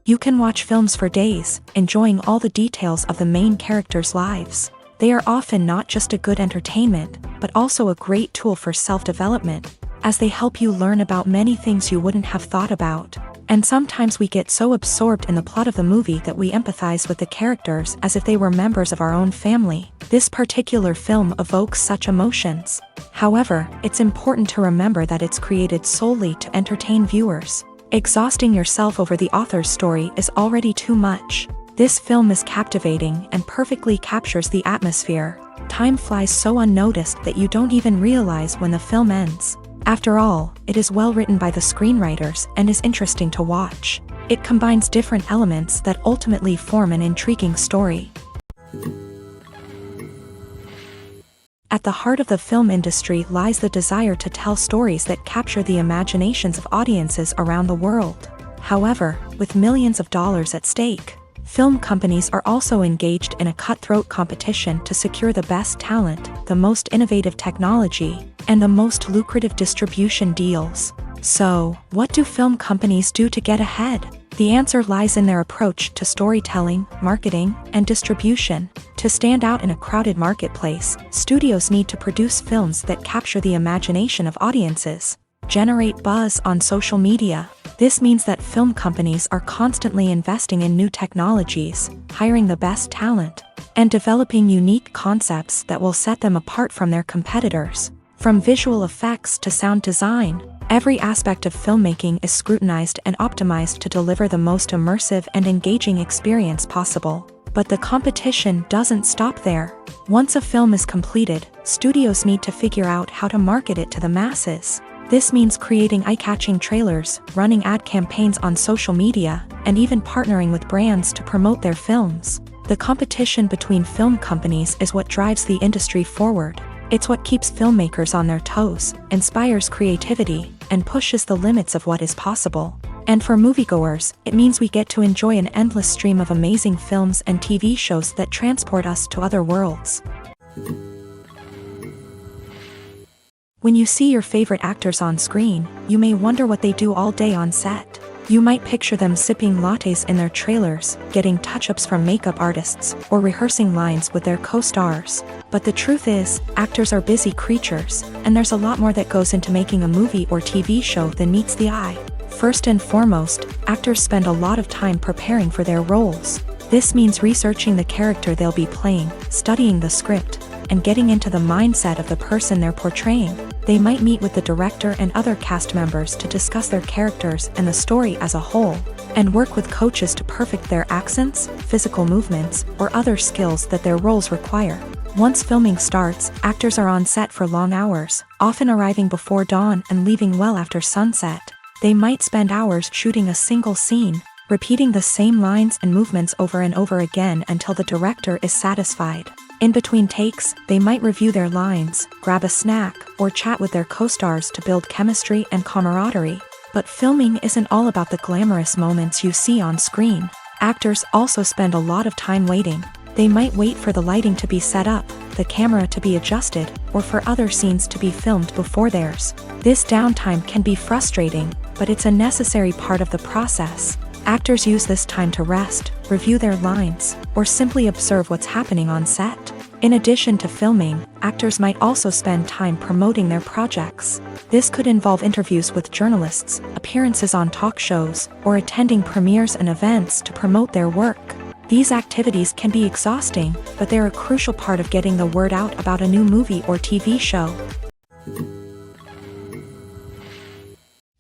You can watch films for days, enjoying all the details of the main characters' lives. They are often not just a good entertainment, but also a great tool for self-development, as they help you learn about many things you wouldn't have thought about. And sometimes we get so absorbed in the plot of the movie that we empathize with the characters as if they were members of our own family. This particular film evokes such emotions. However, it's important to remember that it's created solely to entertain viewers. Exhausting yourself over the author's story is already too much. This film is captivating and perfectly captures the atmosphere. Time flies so unnoticed that you don't even realize when the film ends. After all, it is well written by the screenwriters and is interesting to watch. It combines different elements that ultimately form an intriguing story. At the heart of the film industry lies the desire to tell stories that capture the imaginations of audiences around the world. However, with millions of dollars at stake, film companies are also engaged in a cutthroat competition to secure the best talent, the most innovative technology, and the most lucrative distribution deals. So, what do film companies do to get ahead? The answer lies in their approach to storytelling, marketing, and distribution. To stand out in a crowded marketplace, studios need to produce films that capture the imagination of audiences, generate buzz on social media. This means that film companies are constantly investing in new technologies, hiring the best talent, and developing unique concepts that will set them apart from their competitors. From visual effects to sound design, every aspect of filmmaking is scrutinized and optimized to deliver the most immersive and engaging experience possible. But the competition doesn't stop there. Once a film is completed, studios need to figure out how to market it to the masses. This means creating eye-catching trailers, running ad campaigns on social media, and even partnering with brands to promote their films. The competition between film companies is what drives the industry forward. It's what keeps filmmakers on their toes, inspires creativity, and pushes the limits of what is possible. And for moviegoers, it means we get to enjoy an endless stream of amazing films and TV shows that transport us to other worlds. When you see your favorite actors on screen, you may wonder what they do all day on set. You might picture them sipping lattes in their trailers, getting touch-ups from makeup artists, or rehearsing lines with their co-stars. But the truth is, actors are busy creatures, and there's a lot more that goes into making a movie or TV show than meets the eye. First and foremost, actors spend a lot of time preparing for their roles. This means researching the character they'll be playing, studying the script, and getting into the mindset of the person they're portraying. They might meet with the director and other cast members to discuss their characters and the story as a whole, and work with coaches to perfect their accents, physical movements, or other skills that their roles require. Once filming starts, actors are on set for long hours, often arriving before dawn and leaving well after sunset. They might spend hours shooting a single scene, repeating the same lines and movements over and over again until the director is satisfied. In between takes, they might review their lines, grab a snack, or chat with their co-stars to build chemistry and camaraderie. But filming isn't all about the glamorous moments you see on screen. Actors also spend a lot of time waiting. They might wait for the lighting to be set up, the camera to be adjusted, or for other scenes to be filmed before theirs. This downtime can be frustrating, but it's a necessary part of the process. Actors use this time to rest, review their lines, or simply observe what's happening on set. In addition to filming, actors might also spend time promoting their projects. This could involve interviews with journalists, appearances on talk shows, or attending premieres and events to promote their work. These activities can be exhausting, but they're a crucial part of getting the word out about a new movie or TV show.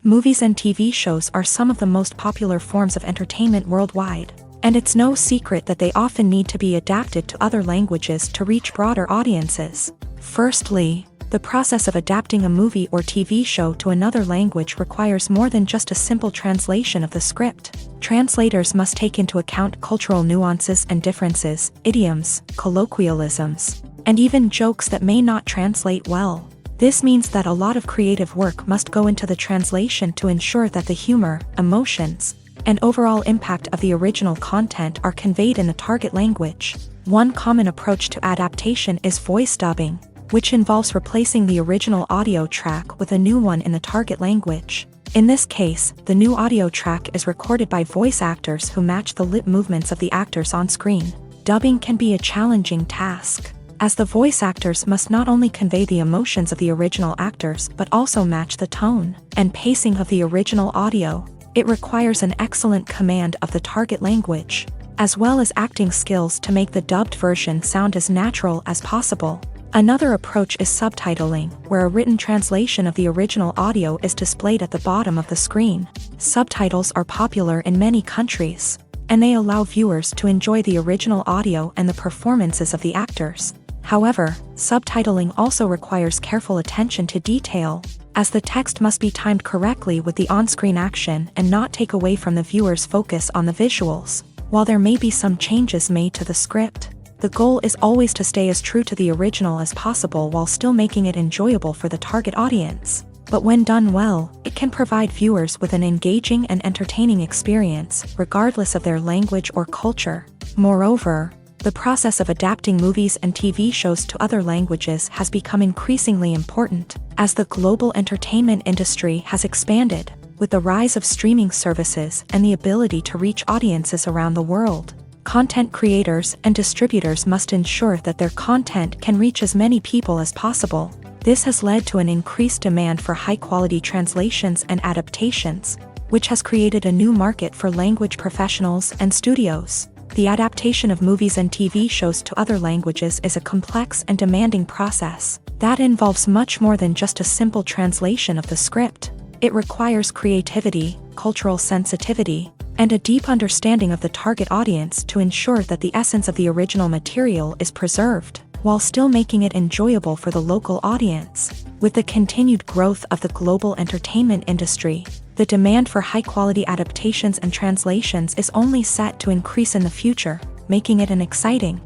Movies and TV shows are some of the most popular forms of entertainment worldwide, and it's no secret that they often need to be adapted to other languages to reach broader audiences. Firstly, the process of adapting a movie or TV show to another language requires more than just a simple translation of the script. Translators must take into account cultural nuances and differences, idioms, colloquialisms, and even jokes that may not translate well. This means that a lot of creative work must go into the translation to ensure that the humor, emotions, and overall impact of the original content are conveyed in the target language. One common approach to adaptation is voice dubbing, which involves replacing the original audio track with a new one in the target language. In this case, the new audio track is recorded by voice actors who match the lip movements of the actors on screen. Dubbing can be a challenging task, as the voice actors must not only convey the emotions of the original actors but also match the tone and pacing of the original audio. It requires an excellent command of the target language, as well as acting skills to make the dubbed version sound as natural as possible. Another approach is subtitling, where a written translation of the original audio is displayed at the bottom of the screen. Subtitles are popular in many countries, and they allow viewers to enjoy the original audio and the performances of the actors. However, subtitling also requires careful attention to detail, as the text must be timed correctly with the on-screen action and not take away from the viewer's focus on the visuals. While there may be some changes made to the script, the goal is always to stay as true to the original as possible while still making it enjoyable for the target audience. But when done well, it can provide viewers with an engaging and entertaining experience, regardless of their language or culture. Moreover, the process of adapting movies and TV shows to other languages has become increasingly important, as the global entertainment industry has expanded, with the rise of streaming services and the ability to reach audiences around the world. Content creators and distributors must ensure that their content can reach as many people as possible. This has led to an increased demand for high-quality translations and adaptations, which has created a new market for language professionals and studios. The adaptation of movies and TV shows to other languages is a complex and demanding process that involves much more than just a simple translation of the script. It requires creativity, cultural sensitivity, and a deep understanding of the target audience to ensure that the essence of the original material is preserved, while still making it enjoyable for the local audience. With the continued growth of the global entertainment industry, the demand for high-quality adaptations and translations is only set to increase in the future, making it an exciting.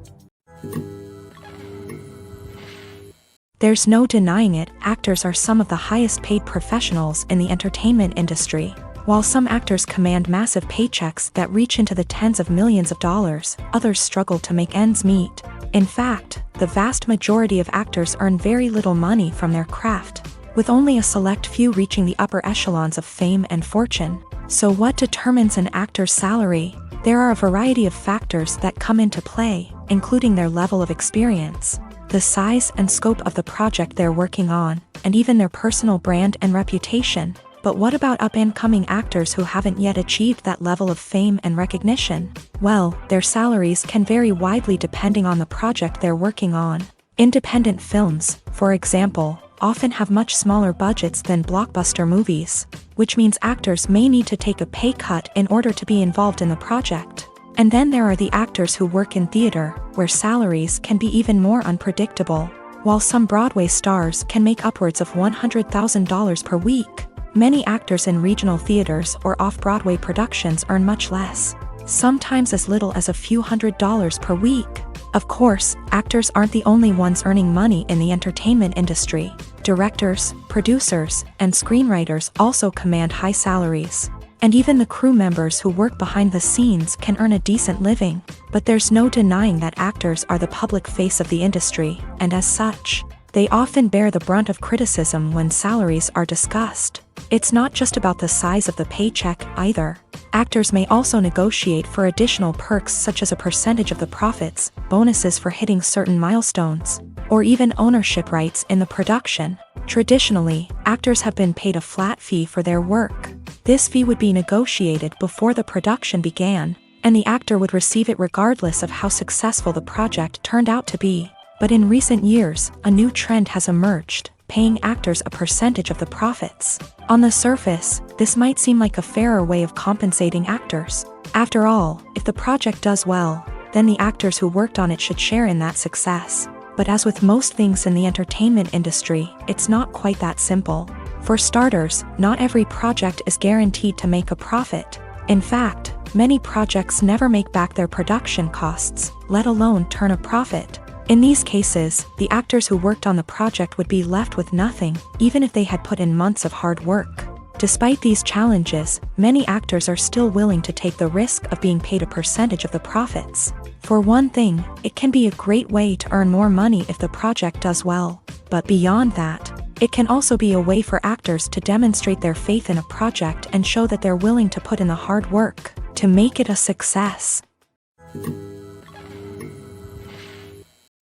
There's no denying it, actors are some of the highest-paid professionals in the entertainment industry. While some actors command massive paychecks that reach into the tens of millions of dollars, others struggle to make ends meet. In fact, the vast majority of actors earn very little money from their craft, with only a select few reaching the upper echelons of fame and fortune. So what determines an actor's salary? There are a variety of factors that come into play, including their level of experience, the size and scope of the project they're working on, and even their personal brand and reputation. But what about up-and-coming actors who haven't yet achieved that level of fame and recognition? Well, their salaries can vary widely depending on the project they're working on. Independent films, for example, often have much smaller budgets than blockbuster movies, which means actors may need to take a pay cut in order to be involved in the project. And then there are the actors who work in theater, where salaries can be even more unpredictable. While some Broadway stars can make upwards of $100,000 per week, many actors in regional theaters or off-Broadway productions earn much less, sometimes as little as a few $100s per week. Of course, actors aren't the only ones earning money in the entertainment industry. Directors, producers, and screenwriters also command high salaries. And even the crew members who work behind the scenes can earn a decent living. But there's no denying that actors are the public face of the industry, and as such, they often bear the brunt of criticism when salaries are discussed. It's not just about the size of the paycheck, either. Actors may also negotiate for additional perks such as a percentage of the profits, bonuses for hitting certain milestones, or even ownership rights in the production. Traditionally, actors have been paid a flat fee for their work. This fee would be negotiated before the production began, and the actor would receive it regardless of how successful the project turned out to be. But in recent years, a new trend has emerged, paying actors a percentage of the profits. On the surface, this might seem like a fairer way of compensating actors. After all, if the project does well, then the actors who worked on it should share in that success. But as with most things in the entertainment industry, it's not quite that simple. For starters, not every project is guaranteed to make a profit. In fact, many projects never make back their production costs, let alone turn a profit. In these cases, the actors who worked on the project would be left with nothing, even if they had put in months of hard work. Despite these challenges, many actors are still willing to take the risk of being paid a percentage of the profits. For one thing, it can be a great way to earn more money if the project does well. But beyond that, It can also be a way for actors to demonstrate their faith in a project and show that they're willing to put in the hard work to make it a success.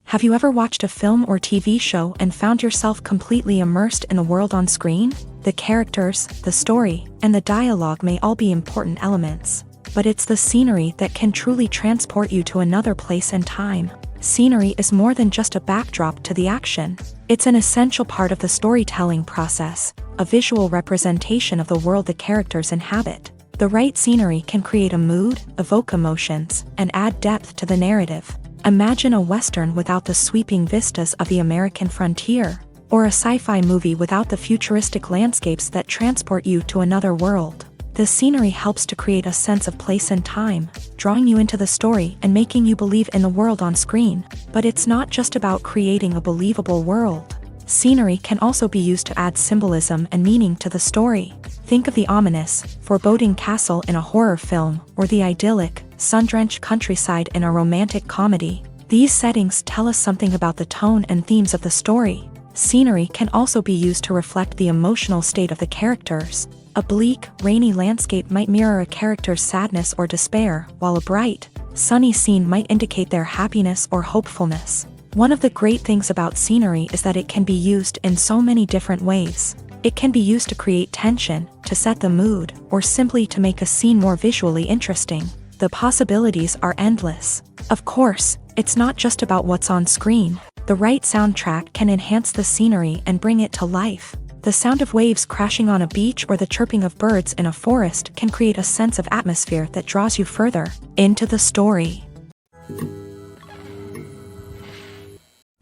Have you ever watched a film or TV show and found yourself completely immersed in the world on screen? The characters, the story, and the dialogue may all be important elements, but it's the scenery that can truly transport you to another place and time. Scenery is more than just a backdrop to the action. It's an essential part of the storytelling process, a visual representation of the world the characters inhabit. The right scenery can create a mood, evoke emotions, and add depth to the narrative. Imagine a Western without the sweeping vistas of the American frontier, or a sci-fi movie without the futuristic landscapes that transport you to another world. The scenery helps to create a sense of place and time, drawing you into the story and making you believe in the world on screen. But it's not just about creating a believable world. Scenery can also be used to add symbolism and meaning to the story. Think of the ominous, foreboding castle in a horror film, or the idyllic, sun-drenched countryside in a romantic comedy. These settings tell us something about the tone and themes of the story. Scenery can also be used to reflect the emotional state of the characters. A bleak, rainy landscape might mirror a character's sadness or despair, while a bright, sunny scene might indicate their happiness or hopefulness. One of the great things about scenery is that it can be used in so many different ways. It can be used to create tension, to set the mood, or simply to make a scene more visually interesting. The possibilities are endless. Of course, it's not just about what's on screen. The right soundtrack can enhance the scenery and bring it to life. The sound of waves crashing on a beach or the chirping of birds in a forest can create a sense of atmosphere that draws you further into the story.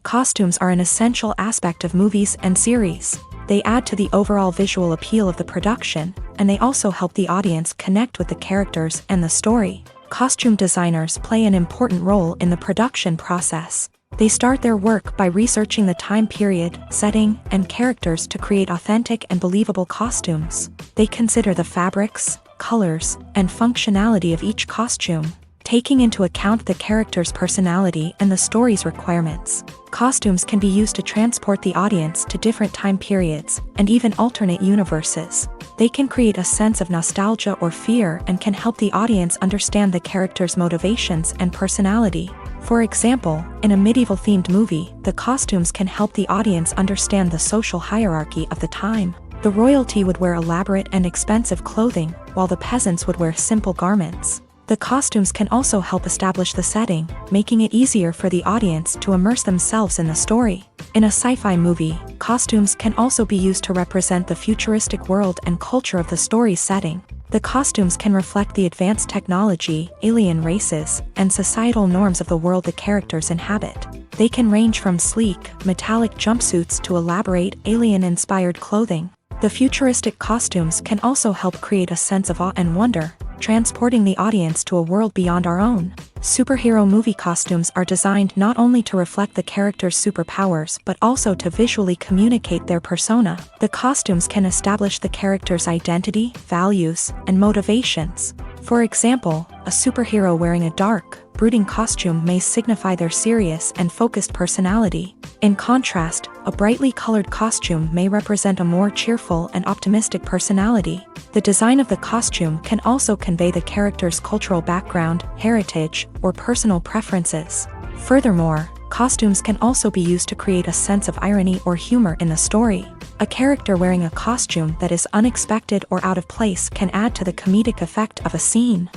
Costumes are an essential aspect of movies and series. They add to the overall visual appeal of the production, and they also help the audience connect with the characters and the story. Costume designers play an important role in the production process. They start their work by researching the time period, setting, and characters to create authentic and believable costumes. They consider the fabrics, colors, and functionality of each costume, taking into account the character's personality and the story's requirements. Costumes can be used to transport the audience to different time periods, and even alternate universes. They can create a sense of nostalgia or fear and can help the audience understand the character's motivations and personality. For example, in a medieval-themed movie, the costumes can help the audience understand the social hierarchy of the time. The royalty would wear elaborate and expensive clothing, while the peasants would wear simple garments. The costumes can also help establish the setting, making it easier for the audience to immerse themselves in the story. In a sci-fi movie, costumes can also be used to represent the futuristic world and culture of the story's setting. The costumes can reflect the advanced technology, alien races, and societal norms of the world the characters inhabit. They can range from sleek, metallic jumpsuits to elaborate, alien-inspired clothing. The futuristic costumes can also help create a sense of awe and wonder, transporting the audience to a world beyond our own. Superhero movie costumes are designed not only to reflect the character's superpowers but also to visually communicate their persona. The costumes can establish the character's identity, values, and motivations. For example, a superhero wearing a dark, brooding costume may signify their serious and focused personality. In contrast, a brightly colored costume may represent a more cheerful and optimistic personality. The design of the costume can also convey the character's cultural background, heritage, or personal preferences. Furthermore, costumes can also be used to create a sense of irony or humor in the story. A character wearing a costume that is unexpected or out of place can add to the comedic effect of a scene.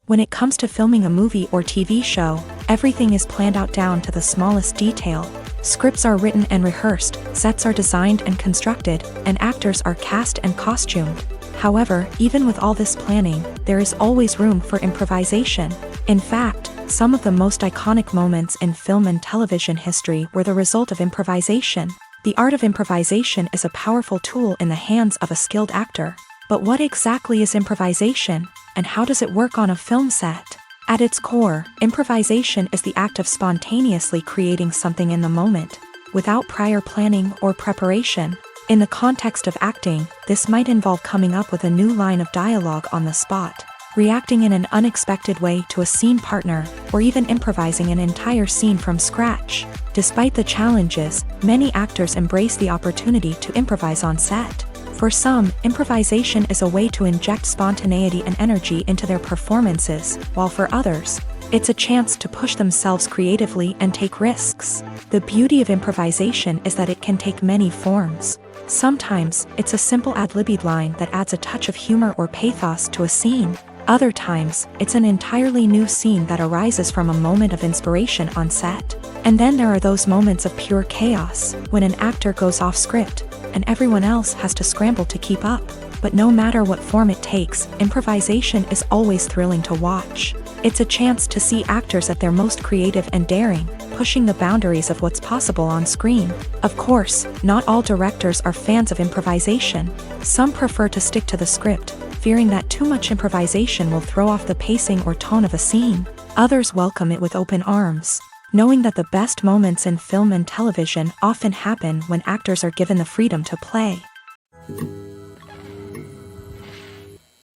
When it comes to filming a movie or TV show, everything is planned out down to the smallest detail. Scripts are written and rehearsed, sets are designed and constructed, and actors are cast and costumed. However, even with all this planning, there is always room for improvisation. In fact, some of the most iconic moments in film and television history were the result of improvisation. The art of improvisation is a powerful tool in the hands of a skilled actor. But what exactly is improvisation, and how does it work on a film set? At its core, improvisation is the act of spontaneously creating something in the moment, without prior planning or preparation. In the context of acting, this might involve coming up with a new line of dialogue on the spot, reacting in an unexpected way to a scene partner, or even improvising an entire scene from scratch. Despite the challenges, many actors embrace the opportunity to improvise on set. For some, improvisation is a way to inject spontaneity and energy into their performances, while for others, it's a chance to push themselves creatively and take risks. The beauty of improvisation is that it can take many forms. Sometimes, it's a simple ad-libbed line that adds a touch of humor or pathos to a scene. Other times, it's an entirely new scene that arises from a moment of inspiration on set. And then there are those moments of pure chaos, when an actor goes off script, and everyone else has to scramble to keep up. But no matter what form it takes, improvisation is always thrilling to watch. It's a chance to see actors at their most creative and daring, pushing the boundaries of what's possible on screen. Of course, not all directors are fans of improvisation. Some prefer to stick to the script, fearing that too much improvisation will throw off the pacing or tone of a scene. Others welcome it with open arms, knowing that the best moments in film and television often happen when actors are given the freedom to play.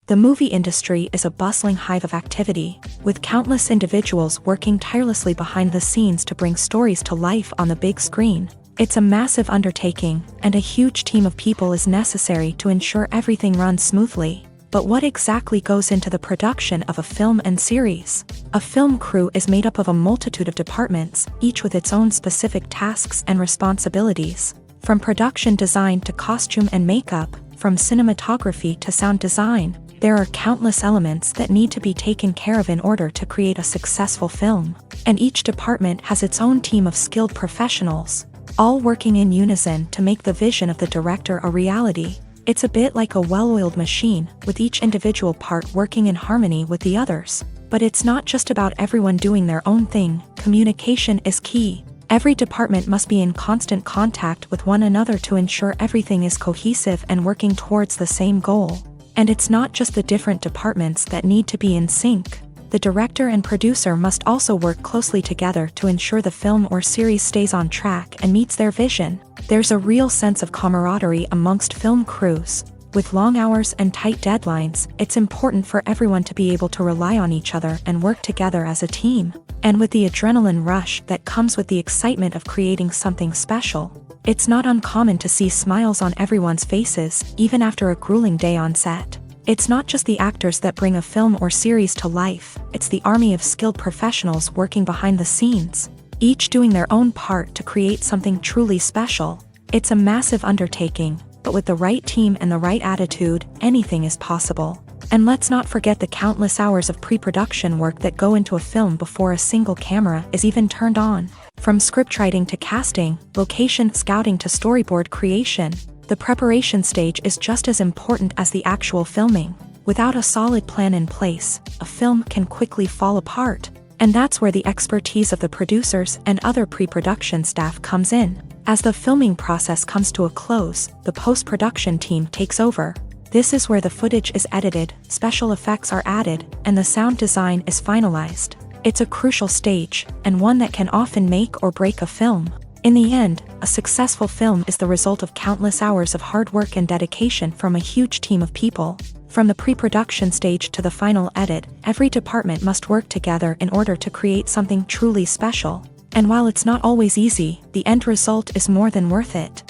The movie industry is a bustling hive of activity, with countless individuals working tirelessly behind the scenes to bring stories to life on the big screen. It's a massive undertaking, and a huge team of people is necessary to ensure everything runs smoothly. But what exactly goes into the production of a film and series? A film crew is made up of a multitude of departments, each with its own specific tasks and responsibilities. From production design to costume and makeup, from cinematography to sound design, there are countless elements that need to be taken care of in order to create a successful film. And each department has its own team of skilled professionals, all working in unison to make the vision of the director a reality. It's a bit like a well-oiled machine, with each individual part working in harmony with the others. But it's not just about everyone doing their own thing. Communication is key. Every department must be in constant contact with one another to ensure everything is cohesive and working towards the same goal. And it's not just the different departments that need to be in sync. The director and producer must also work closely together to ensure the film or series stays on track and meets their vision. There's a real sense of camaraderie amongst film crews. With long hours and tight deadlines, it's important for everyone to be able to rely on each other and work together as a team. And with the adrenaline rush that comes with the excitement of creating something special, it's not uncommon to see smiles on everyone's faces, even after a grueling day on set. It's not just the actors that bring a film or series to life, it's the army of skilled professionals working behind the scenes, each doing their own part to create something truly special. It's a massive undertaking, but with the right team and the right attitude, anything is possible. And let's not forget the countless hours of pre-production work that go into a film before a single camera is even turned on. From scriptwriting to casting, location scouting to storyboard creation, the preparation stage is just as important as the actual filming. Without a solid plan in place, a film can quickly fall apart. And that's where the expertise of the producers and other pre-production staff comes in. As the filming process comes to a close, the post-production team takes over. This is where the footage is edited, special effects are added, and the sound design is finalized. It's a crucial stage, and one that can often make or break a film. In the end, a successful film is the result of countless hours of hard work and dedication from a huge team of people. From the pre-production stage to the final edit, every department must work together in order to create something truly special. And while it's not always easy, the end result is more than worth it.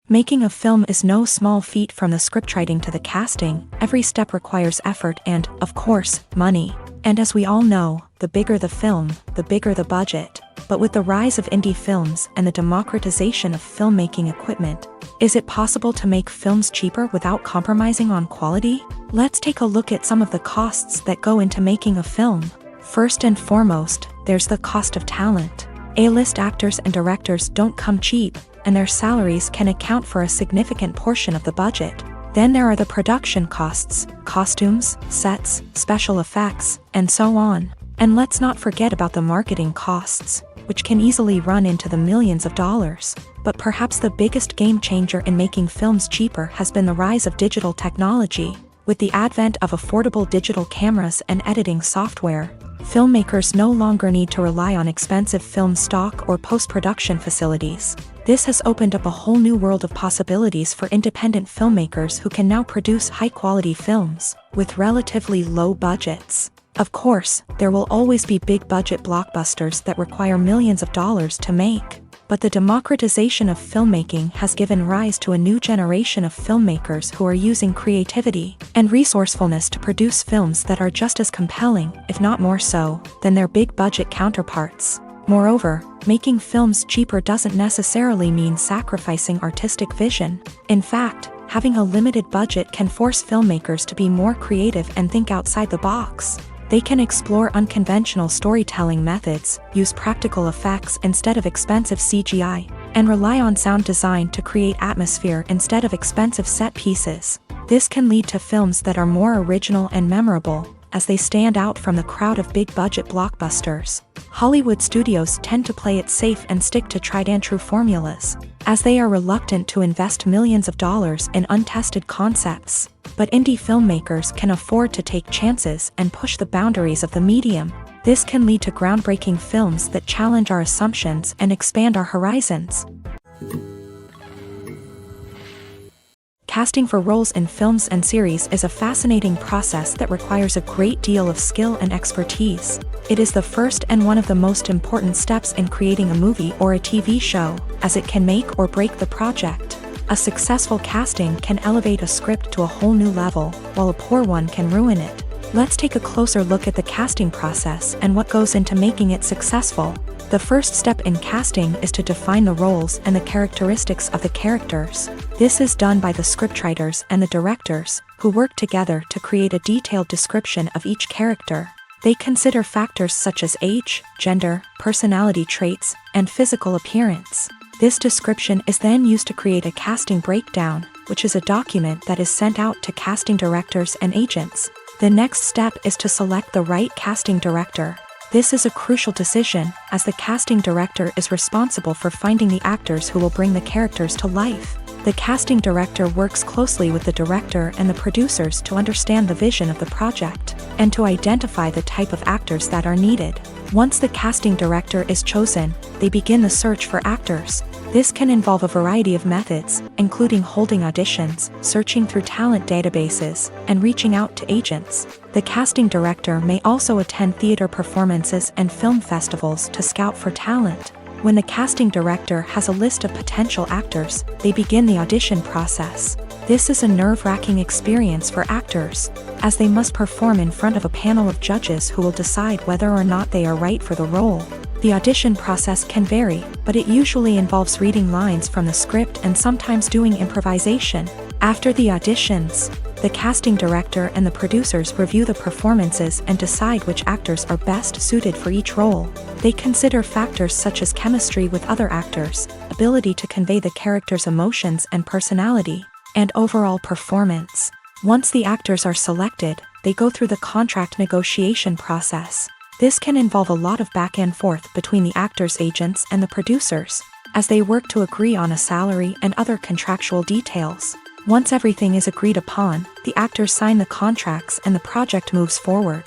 Making a film is no small feat. From the scriptwriting to the casting, every step requires effort and, of course, money. And as we all know, the bigger the film, the bigger the budget. But with the rise of indie films and the democratization of filmmaking equipment, is it possible to make films cheaper without compromising on quality? Let's take a look at some of the costs that go into making a film. First and foremost, there's the cost of talent. A-list actors and directors don't come cheap, and their salaries can account for a significant portion of the budget. Then there are the production costs, costumes, sets, special effects, and so on. And let's not forget about the marketing costs, which can easily run into the millions of dollars. But perhaps the biggest game changer in making films cheaper has been the rise of digital technology. With the advent of affordable digital cameras and editing software, filmmakers no longer need to rely on expensive film stock or post-production facilities. This has opened up a whole new world of possibilities for independent filmmakers who can now produce high-quality films with relatively low budgets. Of course, there will always be big-budget blockbusters that require millions of dollars to make. But the democratization of filmmaking has given rise to a new generation of filmmakers who are using creativity and resourcefulness to produce films that are just as compelling, if not more so, than their big-budget counterparts. Moreover, making films cheaper doesn't necessarily mean sacrificing artistic vision. In fact, having a limited budget can force filmmakers to be more creative and think outside the box. They can explore unconventional storytelling methods, use practical effects instead of expensive CGI, and rely on sound design to create atmosphere instead of expensive set pieces. This can lead to films that are more original and memorable, as they stand out from the crowd of big-budget blockbusters. Hollywood studios tend to play it safe and stick to tried-and-true formulas, as they are reluctant to invest millions of dollars in untested concepts. But indie filmmakers can afford to take chances and push the boundaries of the medium. This can lead to groundbreaking films that challenge our assumptions and expand our horizons. Casting for roles in films and series is a fascinating process that requires a great deal of skill and expertise. It is the first and one of the most important steps in creating a movie or a TV show, as it can make or break the project. A successful casting can elevate a script to a whole new level, while a poor one can ruin it. Let's take a closer look at the casting process and what goes into making it successful. The first step in casting is to define the roles and the characteristics of the characters. This is done by the scriptwriters and the directors, who work together to create a detailed description of each character. They consider factors such as age, gender, personality traits, and physical appearance. This description is then used to create a casting breakdown, which is a document that is sent out to casting directors and agents. The next step is to select the right casting director. This is a crucial decision, as the casting director is responsible for finding the actors who will bring the characters to life. The casting director works closely with the director and the producers to understand the vision of the project, and to identify the type of actors that are needed. Once the casting director is chosen, they begin the search for actors. This can involve a variety of methods, including holding auditions, searching through talent databases, and reaching out to agents. The casting director may also attend theater performances and film festivals to scout for talent. When the casting director has a list of potential actors, they begin the audition process. This is a nerve-wracking experience for actors, as they must perform in front of a panel of judges who will decide whether or not they are right for the role. The audition process can vary, but it usually involves reading lines from the script and sometimes doing improvisation. After the auditions, the casting director and the producers review the performances and decide which actors are best suited for each role. They consider factors such as chemistry with other actors, ability to convey the character's emotions and personality, and overall performance. Once the actors are selected, they go through the contract negotiation process. This can involve a lot of back and forth between the actors' agents and the producers, as they work to agree on a salary and other contractual details. Once everything is agreed upon, the actors sign the contracts and the project moves forward.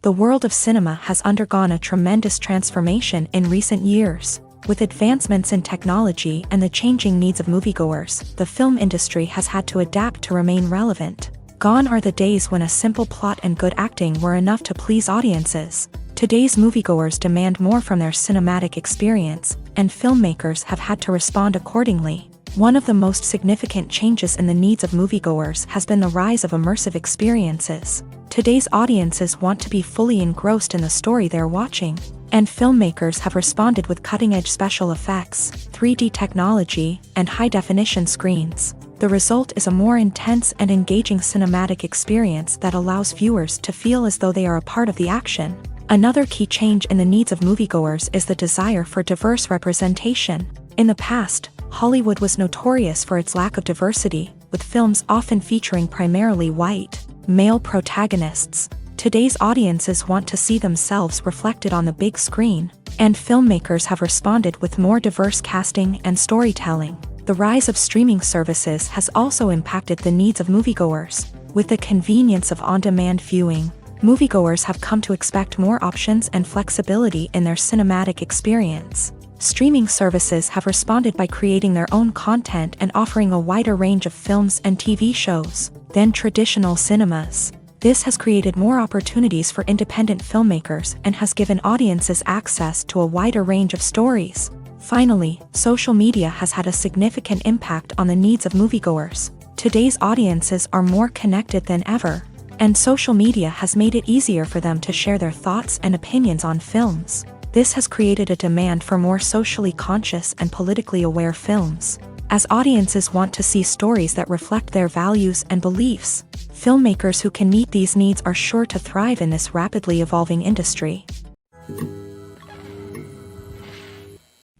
The world of cinema has undergone a tremendous transformation in recent years. With advancements in technology and the changing needs of moviegoers, the film industry has had to adapt to remain relevant. Gone are the days when a simple plot and good acting were enough to please audiences. Today's moviegoers demand more from their cinematic experience, and filmmakers have had to respond accordingly. One of the most significant changes in the needs of moviegoers has been the rise of immersive experiences. Today's audiences want to be fully engrossed in the story they're watching, and filmmakers have responded with cutting-edge special effects, 3D technology, and high-definition screens. The result is a more intense and engaging cinematic experience that allows viewers to feel as though they are a part of the action. Another key change in the needs of moviegoers is the desire for diverse representation. In the past, Hollywood was notorious for its lack of diversity, with films often featuring primarily white, male protagonists. Today's audiences want to see themselves reflected on the big screen, and filmmakers have responded with more diverse casting and storytelling. The rise of streaming services has also impacted the needs of moviegoers. With the convenience of on-demand viewing, moviegoers have come to expect more options and flexibility in their cinematic experience. Streaming services have responded by creating their own content and offering a wider range of films and TV shows than traditional cinemas. This has created more opportunities for independent filmmakers and has given audiences access to a wider range of stories. Finally, social media has had a significant impact on the needs of moviegoers. Today's audiences are more connected than ever, and social media has made it easier for them to share their thoughts and opinions on films. This has created a demand for more socially conscious and politically aware films. As audiences want to see stories that reflect their values and beliefs, filmmakers who can meet these needs are sure to thrive in this rapidly evolving industry.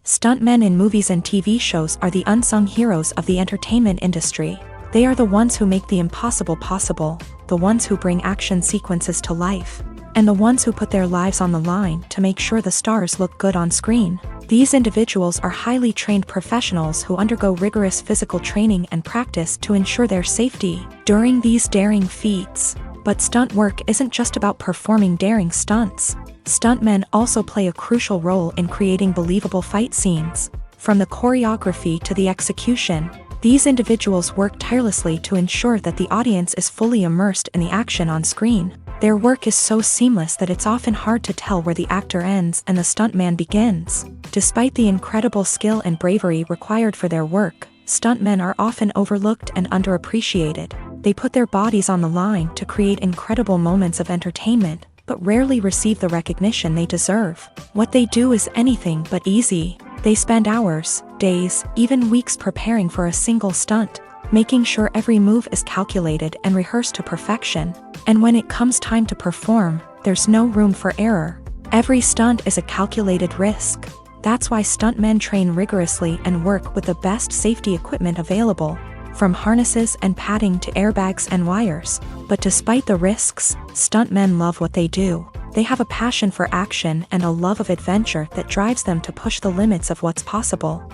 Stuntmen in movies and TV shows are the unsung heroes of the entertainment industry. They are the ones who make the impossible possible, the ones who bring action sequences to life, and the ones who put their lives on the line to make sure the stars look good on screen. These individuals are highly trained professionals who undergo rigorous physical training and practice to ensure their safety during these daring feats. But stunt work isn't just about performing daring stunts. Stuntmen also play a crucial role in creating believable fight scenes. From the choreography to the execution, these individuals work tirelessly to ensure that the audience is fully immersed in the action on screen. Their work is so seamless that it's often hard to tell where the actor ends and the stuntman begins. Despite the incredible skill and bravery required for their work, stuntmen are often overlooked and underappreciated. They put their bodies on the line to create incredible moments of entertainment, but rarely receive the recognition they deserve. What they do is anything but easy. They spend hours, days, even weeks preparing for a single stunt, making sure every move is calculated and rehearsed to perfection. And when it comes time to perform, there's no room for error. Every stunt is a calculated risk. That's why stuntmen train rigorously and work with the best safety equipment available, from harnesses and padding to airbags and wires. But despite the risks, stuntmen love what they do. They have a passion for action and a love of adventure that drives them to push the limits of what's possible.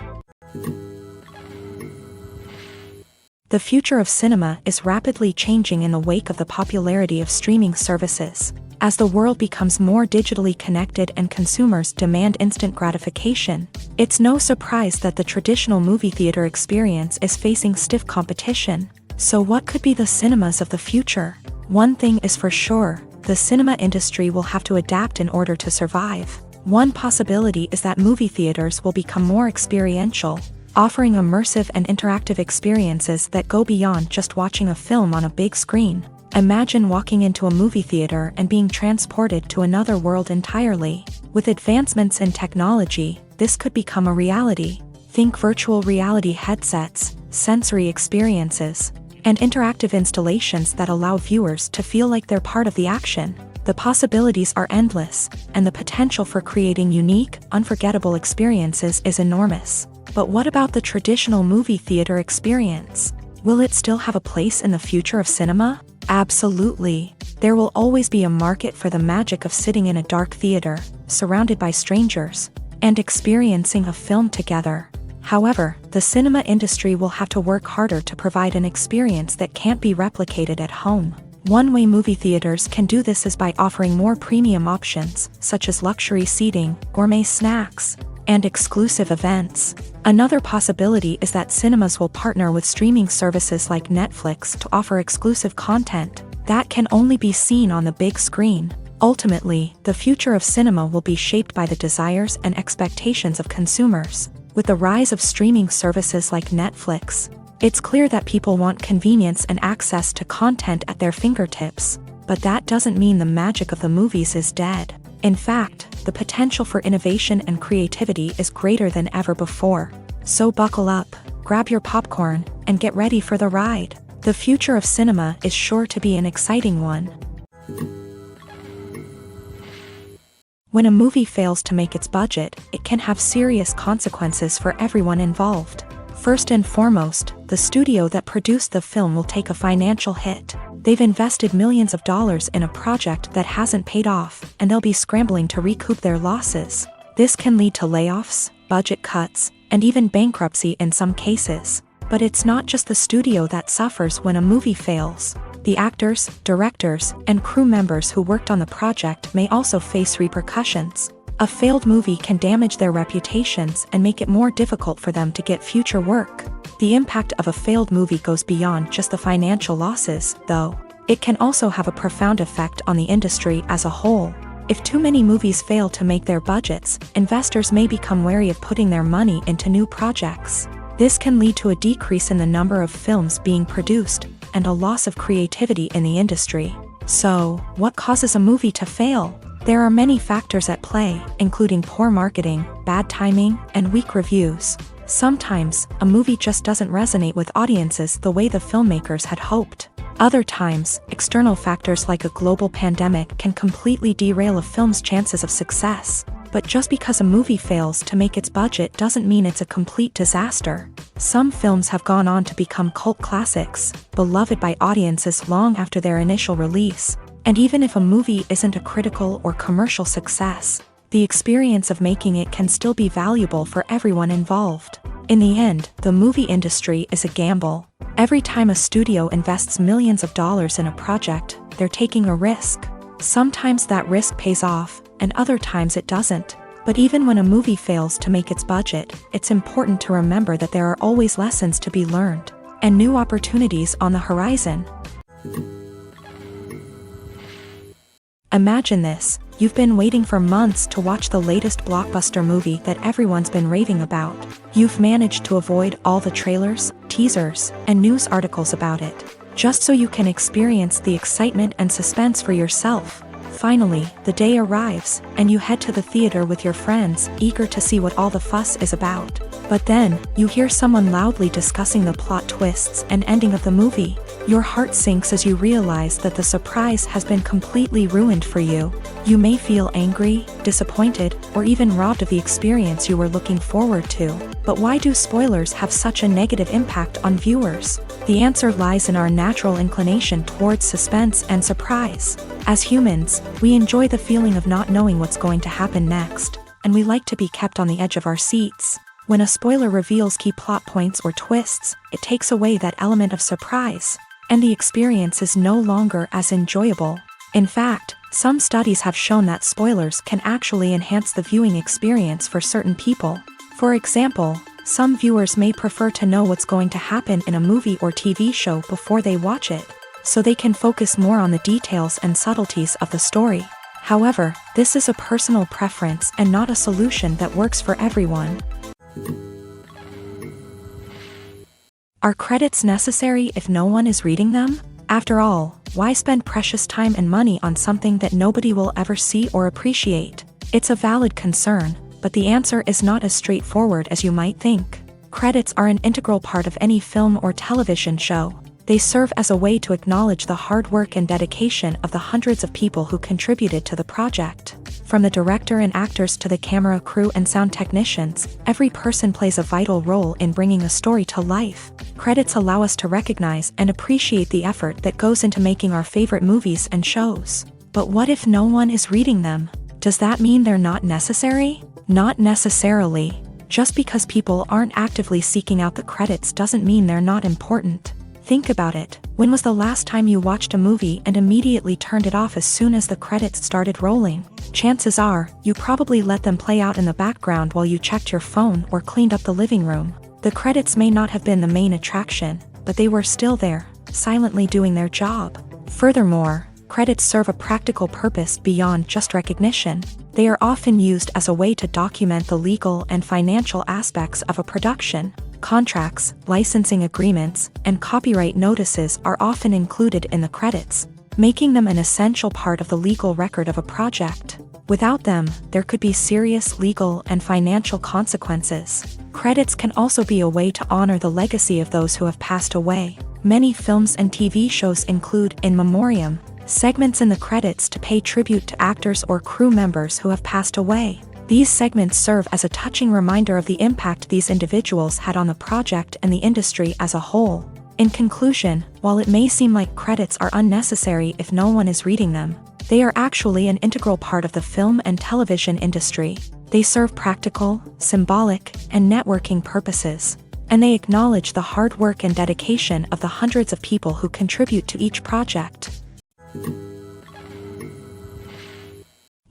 The future of cinema is rapidly changing in the wake of the popularity of streaming services. As the world becomes more digitally connected and consumers demand instant gratification, it's no surprise that the traditional movie theater experience is facing stiff competition. So what could be the cinemas of the future? One thing is for sure, the cinema industry will have to adapt in order to survive. One possibility is that movie theaters will become more experiential, offering immersive and interactive experiences that go beyond just watching a film on a big screen. Imagine walking into a movie theater and being transported to another world entirely. With advancements in technology, this could become a reality. Think virtual reality headsets, sensory experiences, and interactive installations that allow viewers to feel like they're part of the action. The possibilities are endless, and the potential for creating unique, unforgettable experiences is enormous. But what about the traditional movie theater experience? Will it still have a place in the future of cinema? Absolutely. There will always be a market for the magic of sitting in a dark theater, surrounded by strangers, and experiencing a film together. However, the cinema industry will have to work harder to provide an experience that can't be replicated at home. One way movie theaters can do this is by offering more premium options, such as luxury seating, gourmet snacks, and exclusive events. Another possibility is that cinemas will partner with streaming services like Netflix to offer exclusive content that can only be seen on the big screen. Ultimately, the future of cinema will be shaped by the desires and expectations of consumers. With the rise of streaming services like Netflix, it's clear that people want convenience and access to content at their fingertips. But that doesn't mean the magic of the movies is dead. In fact, the potential for innovation and creativity is greater than ever before. So buckle up, grab your popcorn, and get ready for the ride. The future of cinema is sure to be an exciting one. When a movie fails to make its budget, it can have serious consequences for everyone involved. First and foremost, the studio that produced the film will take a financial hit. They've invested millions of dollars in a project that hasn't paid off, and they'll be scrambling to recoup their losses. This can lead to layoffs, budget cuts, and even bankruptcy in some cases. But it's not just the studio that suffers when a movie fails. The actors, directors, and crew members who worked on the project may also face repercussions. A failed movie can damage their reputations and make it more difficult for them to get future work. The impact of a failed movie goes beyond just the financial losses, though. It can also have a profound effect on the industry as a whole. If too many movies fail to make their budgets, investors may become wary of putting their money into new projects. This can lead to a decrease in the number of films being produced, and a loss of creativity in the industry. So, what causes a movie to fail? There are many factors at play, including poor marketing, bad timing, and weak reviews. Sometimes, a movie just doesn't resonate with audiences the way the filmmakers had hoped. Other times, external factors like a global pandemic can completely derail a film's chances of success. But just because a movie fails to make its budget doesn't mean it's a complete disaster. Some films have gone on to become cult classics, beloved by audiences long after their initial release. And even if a movie isn't a critical or commercial success, the experience of making it can still be valuable for everyone involved. In the end, the movie industry is a gamble. Every time a studio invests millions of dollars in a project, they're taking a risk. Sometimes that risk pays off, and other times it doesn't. But even when a movie fails to make its budget, it's important to remember that there are always lessons to be learned, and new opportunities on the horizon. Imagine this: you've been waiting for months to watch the latest blockbuster movie that everyone's been raving about. You've managed to avoid all the trailers, teasers, and news articles about it, just so you can experience the excitement and suspense for yourself. Finally, the day arrives, and you head to the theater with your friends, eager to see what all the fuss is about. But then, you hear someone loudly discussing the plot twists and ending of the movie. Your heart sinks as you realize that the surprise has been completely ruined for you. You may feel angry, disappointed, or even robbed of the experience you were looking forward to. But why do spoilers have such a negative impact on viewers? The answer lies in our natural inclination towards suspense and surprise. As humans, we enjoy the feeling of not knowing what's going to happen next, and we like to be kept on the edge of our seats. When a spoiler reveals key plot points or twists, it takes away that element of surprise, and the experience is no longer as enjoyable. In fact, some studies have shown that spoilers can actually enhance the viewing experience for certain people. For example, some viewers may prefer to know what's going to happen in a movie or TV show before they watch it, so they can focus more on the details and subtleties of the story. However, this is a personal preference and not a solution that works for everyone. Are credits necessary if no one is reading them? After all, why spend precious time and money on something that nobody will ever see or appreciate? It's a valid concern, but the answer is not as straightforward as you might think. Credits are an integral part of any film or television show. They serve as a way to acknowledge the hard work and dedication of the hundreds of people who contributed to the project. From the director and actors to the camera crew and sound technicians, every person plays a vital role in bringing a story to life. Credits allow us to recognize and appreciate the effort that goes into making our favorite movies and shows. But what if no one is reading them? Does that mean they're not necessary? Not necessarily. Just because people aren't actively seeking out the credits doesn't mean they're not important. Think about it. When was the last time you watched a movie and immediately turned it off as soon as the credits started rolling? Chances are, you probably let them play out in the background while you checked your phone or cleaned up the living room. The credits may not have been the main attraction, but they were still there, silently doing their job. Furthermore, credits serve a practical purpose beyond just recognition. They are often used as a way to document the legal and financial aspects of a production. Contracts, licensing agreements, and copyright notices are often included in the credits, making them an essential part of the legal record of a project. Without them, there could be serious legal and financial consequences. Credits can also be a way to honor the legacy of those who have passed away. Many films and TV shows include in memoriam segments in the credits to pay tribute to actors or crew members who have passed away. These segments serve as a touching reminder of the impact these individuals had on the project and the industry as a whole. In conclusion, while it may seem like credits are unnecessary if no one is reading them, they are actually an integral part of the film and television industry. They serve practical, symbolic, and networking purposes. and they acknowledge the hard work and dedication of the hundreds of people who contribute to each project.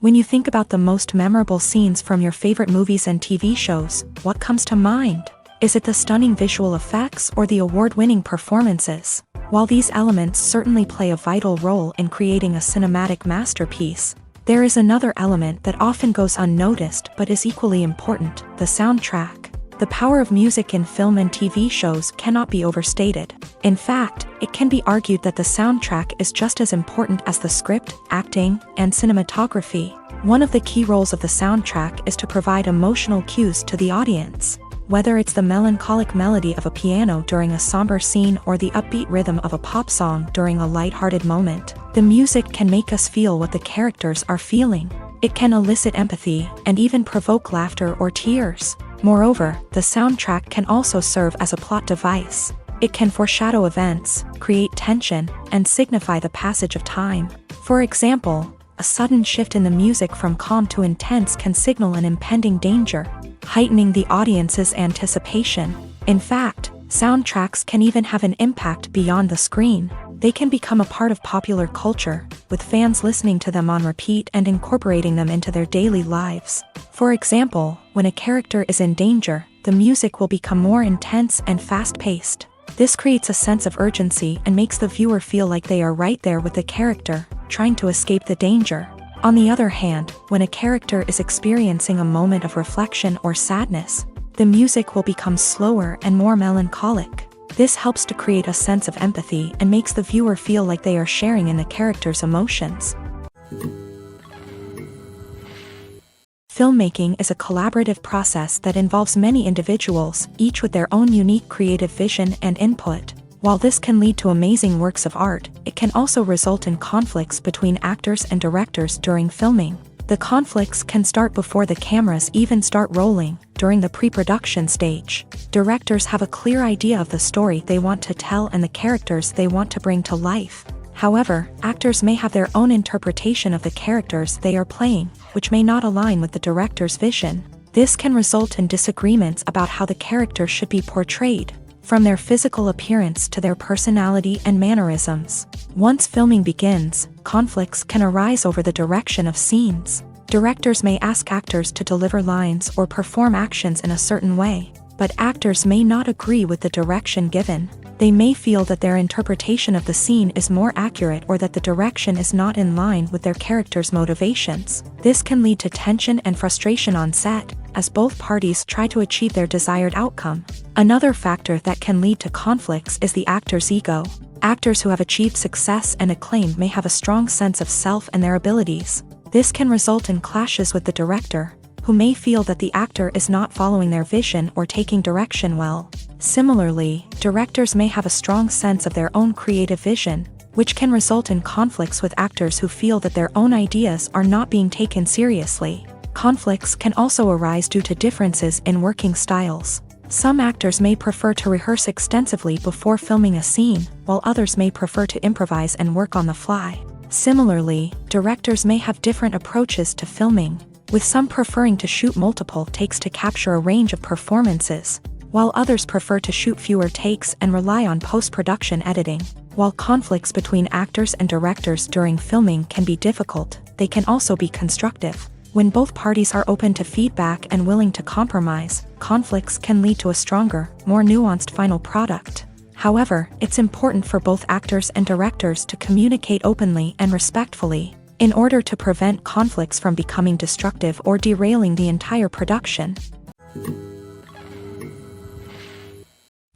When you think about the most memorable scenes from your favorite movies and TV shows, what comes to mind? Is it the stunning visual effects or the award-winning performances? While these elements certainly play a vital role in creating a cinematic masterpiece, there is another element that often goes unnoticed but is equally important: the soundtrack. The power of music in film and TV shows cannot be overstated. In fact, it can be argued that the soundtrack is just as important as the script, acting, and cinematography. One of the key roles of the soundtrack is to provide emotional cues to the audience. Whether it's the melancholic melody of a piano during a somber scene or the upbeat rhythm of a pop song during a light-hearted moment, the music can make us feel what the characters are feeling. It can elicit empathy and even provoke laughter or tears. Moreover, the soundtrack can also serve as a plot device. It can foreshadow events, create tension, and signify the passage of time. For example, a sudden shift in the music from calm to intense can signal an impending danger, heightening the audience's anticipation. In fact, soundtracks can even have an impact beyond the screen. They can become a part of popular culture, with fans listening to them on repeat and incorporating them into their daily lives. For example, when a character is in danger, the music will become more intense and fast-paced. This creates a sense of urgency and makes the viewer feel like they are right there with the character, trying to escape the danger. On the other hand, when a character is experiencing a moment of reflection or sadness, the music will become slower and more melancholic. This helps to create a sense of empathy and makes the viewer feel like they are sharing in the character's emotions. Filmmaking is a collaborative process that involves many individuals, each with their own unique creative vision and input. While this can lead to amazing works of art, it can also result in conflicts between actors and directors during filming. The conflicts can start before the cameras even start rolling, during the pre-production stage. Directors have a clear idea of the story they want to tell and the characters they want to bring to life. However, actors may have their own interpretation of the characters they are playing, which may not align with the director's vision. This can result in disagreements about how the character should be portrayed, from their physical appearance to their personality and mannerisms. Once filming begins, conflicts can arise over the direction of scenes. Directors may ask actors to deliver lines or perform actions in a certain way, but actors may not agree with the direction given. They may feel that their interpretation of the scene is more accurate or that the direction is not in line with their character's motivations. This can lead to tension and frustration on set, as both parties try to achieve their desired outcome. Another factor that can lead to conflicts is the actor's ego. Actors who have achieved success and acclaim may have a strong sense of self and their abilities. This can result in clashes with the director, who may feel that the actor is not following their vision or taking direction well. Similarly, directors may have a strong sense of their own creative vision, which can result in conflicts with actors who feel that their own ideas are not being taken seriously. Conflicts can also arise due to differences in working styles. Some actors may prefer to rehearse extensively before filming a scene, while others may prefer to improvise and work on the fly. Similarly, directors may have different approaches to filming, with some preferring to shoot multiple takes to capture a range of performances, while others prefer to shoot fewer takes and rely on post-production editing. While conflicts between actors and directors during filming can be difficult, they can also be constructive. When both parties are open to feedback and willing to compromise, conflicts can lead to a stronger, more nuanced final product. However, it's important for both actors and directors to communicate openly and respectfully, in order to prevent conflicts from becoming destructive or derailing the entire production.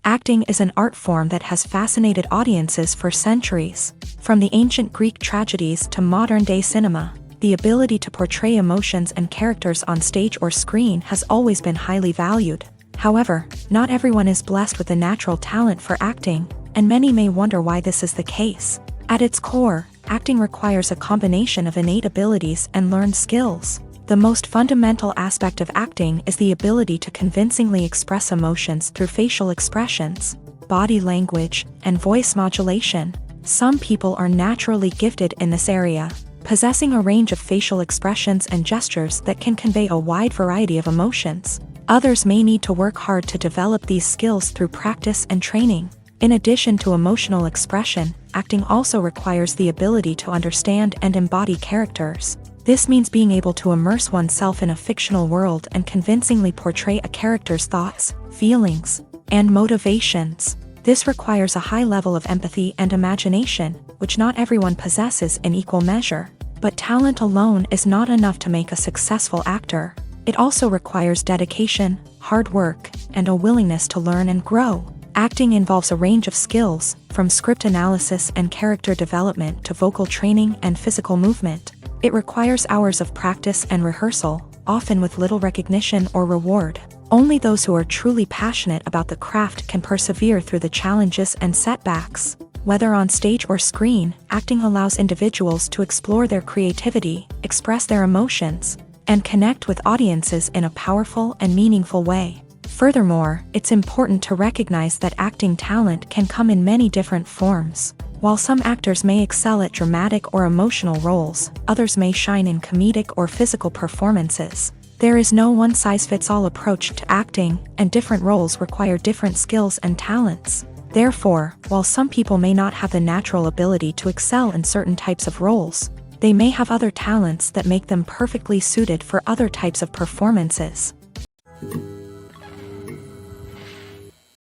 Acting is an art form that has fascinated audiences for centuries. From the ancient Greek tragedies to modern-day cinema, the ability to portray emotions and characters on stage or screen has always been highly valued. However, not everyone is blessed with a natural talent for acting, and many may wonder why this is the case. At its core, acting requires a combination of innate abilities and learned skills. The most fundamental aspect of acting is the ability to convincingly express emotions through facial expressions, body language, and voice modulation. Some people are naturally gifted in this area, possessing a range of facial expressions and gestures that can convey a wide variety of emotions. Others may need to work hard to develop these skills through practice and training. In addition to emotional expression, acting also requires the ability to understand and embody characters. This means being able to immerse oneself in a fictional world and convincingly portray a character's thoughts, feelings, and motivations. This requires a high level of empathy and imagination, which not everyone possesses in equal measure. But talent alone is not enough to make a successful actor. It also requires dedication, hard work, and a willingness to learn and grow. Acting involves a range of skills, from script analysis and character development to vocal training and physical movement. It requires hours of practice and rehearsal, often with little recognition or reward. Only those who are truly passionate about the craft can persevere through the challenges and setbacks. Whether on stage or screen, acting allows individuals to explore their creativity, express their emotions, and connect with audiences in a powerful and meaningful way. Furthermore, it's important to recognize that acting talent can come in many different forms. While some actors may excel at dramatic or emotional roles, others may shine in comedic or physical performances. There is no one-size-fits-all approach to acting, and different roles require different skills and talents. Therefore, while some people may not have the natural ability to excel in certain types of roles, they may have other talents that make them perfectly suited for other types of performances.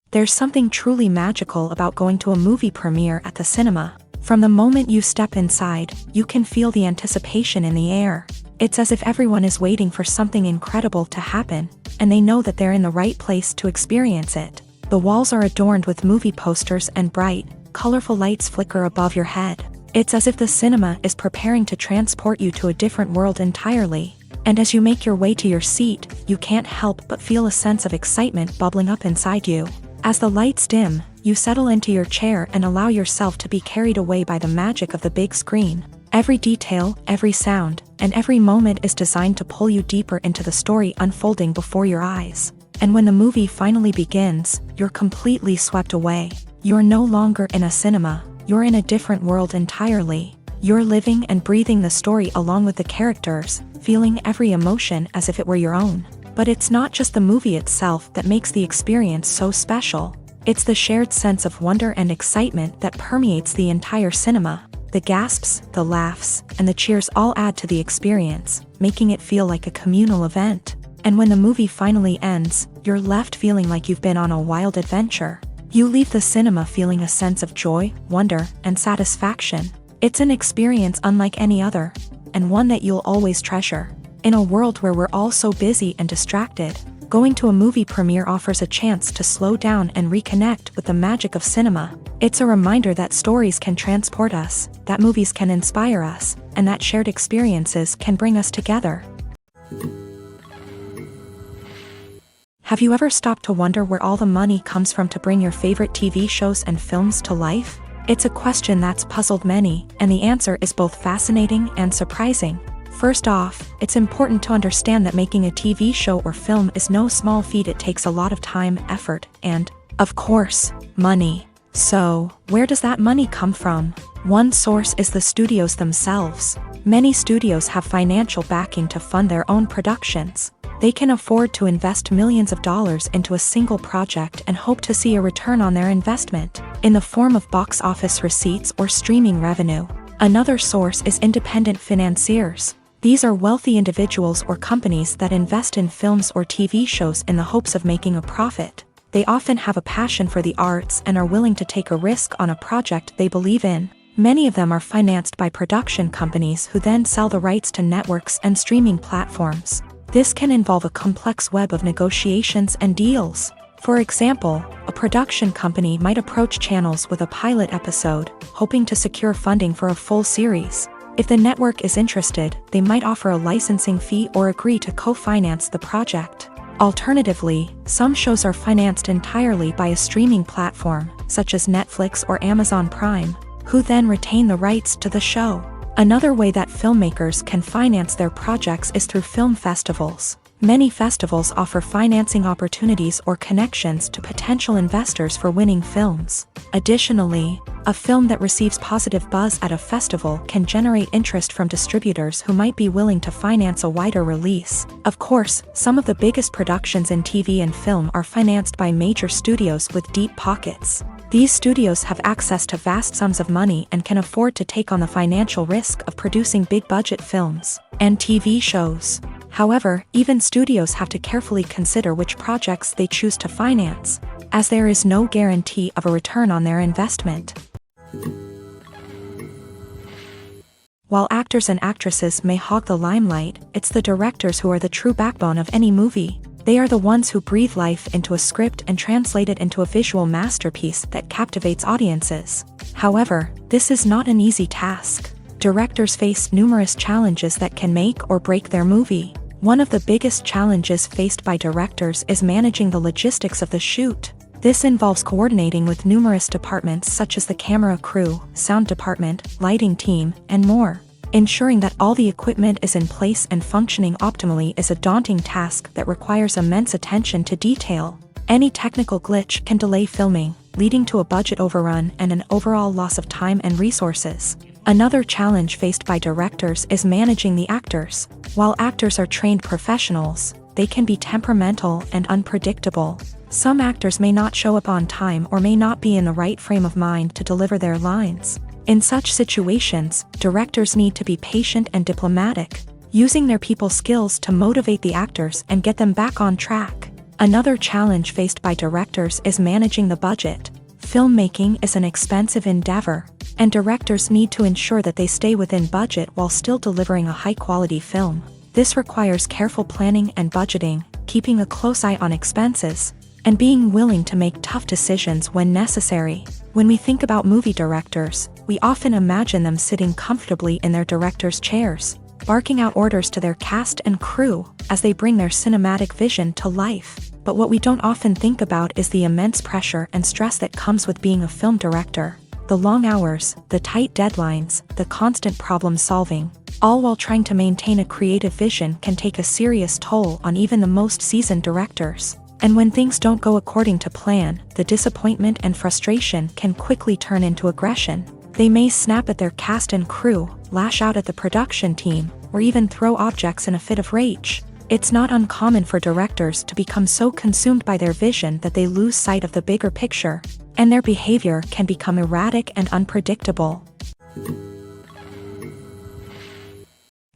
There's something truly magical about going to a movie premiere at the cinema. From the moment you step inside, you can feel the anticipation in the air. It's as if everyone is waiting for something incredible to happen, and they know that they're in the right place to experience it. The walls are adorned with movie posters and bright, colorful lights flicker above your head. It's as if the cinema is preparing to transport you to a different world entirely. And as you make your way to your seat, you can't help but feel a sense of excitement bubbling up inside you. As the lights dim, you settle into your chair and allow yourself to be carried away by the magic of the big screen. Every detail, every sound, and every moment is designed to pull you deeper into the story unfolding before your eyes. And when the movie finally begins, you're completely swept away. You're no longer in a cinema, you're in a different world entirely. You're living and breathing the story along with the characters, feeling every emotion as if it were your own. But it's not just the movie itself that makes the experience so special. It's the shared sense of wonder and excitement that permeates the entire cinema. The gasps, the laughs, and the cheers all add to the experience, making it feel like a communal event. And when the movie finally ends, you're left feeling like you've been on a wild adventure. You leave the cinema feeling a sense of joy, wonder, and satisfaction. It's an experience unlike any other, and one that you'll always treasure. In a world where we're all so busy and distracted, going to a movie premiere offers a chance to slow down and reconnect with the magic of cinema. It's a reminder that stories can transport us, that movies can inspire us, and that shared experiences can bring us together. Have you ever stopped to wonder where all the money comes from to bring your favorite TV shows and films to life? It's a question that's puzzled many, and the answer is both fascinating and surprising. First off, it's important to understand that making a TV show or film is no small feat. It takes a lot of time, effort, and, of course, money. So, where does that money come from? One source is the studios themselves. Many studios have financial backing to fund their own productions. They can afford to invest millions of dollars into a single project and hope to see a return on their investment, in the form of box office receipts or streaming revenue. Another source is independent financiers. These are wealthy individuals or companies that invest in films or TV shows in the hopes of making a profit. They often have a passion for the arts and are willing to take a risk on a project they believe in. Many of them are financed by production companies who then sell the rights to networks and streaming platforms. This can involve a complex web of negotiations and deals. For example, a production company might approach channels with a pilot episode, hoping to secure funding for a full series. If the network is interested, they might offer a licensing fee or agree to co-finance the project. Alternatively, some shows are financed entirely by a streaming platform, such as Netflix or Amazon Prime, who then retain the rights to the show. Another way that filmmakers can finance their projects is through film festivals. Many festivals offer financing opportunities or connections to potential investors for winning films. Additionally, a film that receives positive buzz at a festival can generate interest from distributors who might be willing to finance a wider release. Of course, some of the biggest productions in TV and film are financed by major studios with deep pockets. These studios have access to vast sums of money and can afford to take on the financial risk of producing big-budget films and TV shows. However, even studios have to carefully consider which projects they choose to finance, as there is no guarantee of a return on their investment. While actors and actresses may hog the limelight, it's the directors who are the true backbone of any movie. They are the ones who breathe life into a script and translate it into a visual masterpiece that captivates audiences. However, this is not an easy task. Directors face numerous challenges that can make or break their movie. One of the biggest challenges faced by directors is managing the logistics of the shoot. This involves coordinating with numerous departments such as the camera crew, sound department, lighting team, and more. Ensuring that all the equipment is in place and functioning optimally is a daunting task that requires immense attention to detail. Any technical glitch can delay filming, leading to a budget overrun and an overall loss of time and resources. Another challenge faced by directors is managing the actors. While actors are trained professionals, they can be temperamental and unpredictable. Some actors may not show up on time or may not be in the right frame of mind to deliver their lines. In such situations, directors need to be patient and diplomatic, using their people skills to motivate the actors and get them back on track. Another challenge faced by directors is managing the budget. Filmmaking is an expensive endeavor, and directors need to ensure that they stay within budget while still delivering a high-quality film. This requires careful planning and budgeting, keeping a close eye on expenses, and being willing to make tough decisions when necessary. When we think about movie directors, we often imagine them sitting comfortably in their director's chairs, barking out orders to their cast and crew as they bring their cinematic vision to life. But what we don't often think about is the immense pressure and stress that comes with being a film director. The long hours, the tight deadlines, the constant problem solving, all while trying to maintain a creative vision can take a serious toll on even the most seasoned directors. And when things don't go according to plan, the disappointment and frustration can quickly turn into aggression. They may snap at their cast and crew, lash out at the production team, or even throw objects in a fit of rage. It's not uncommon for directors to become so consumed by their vision that they lose sight of the bigger picture, and their behavior can become erratic and unpredictable.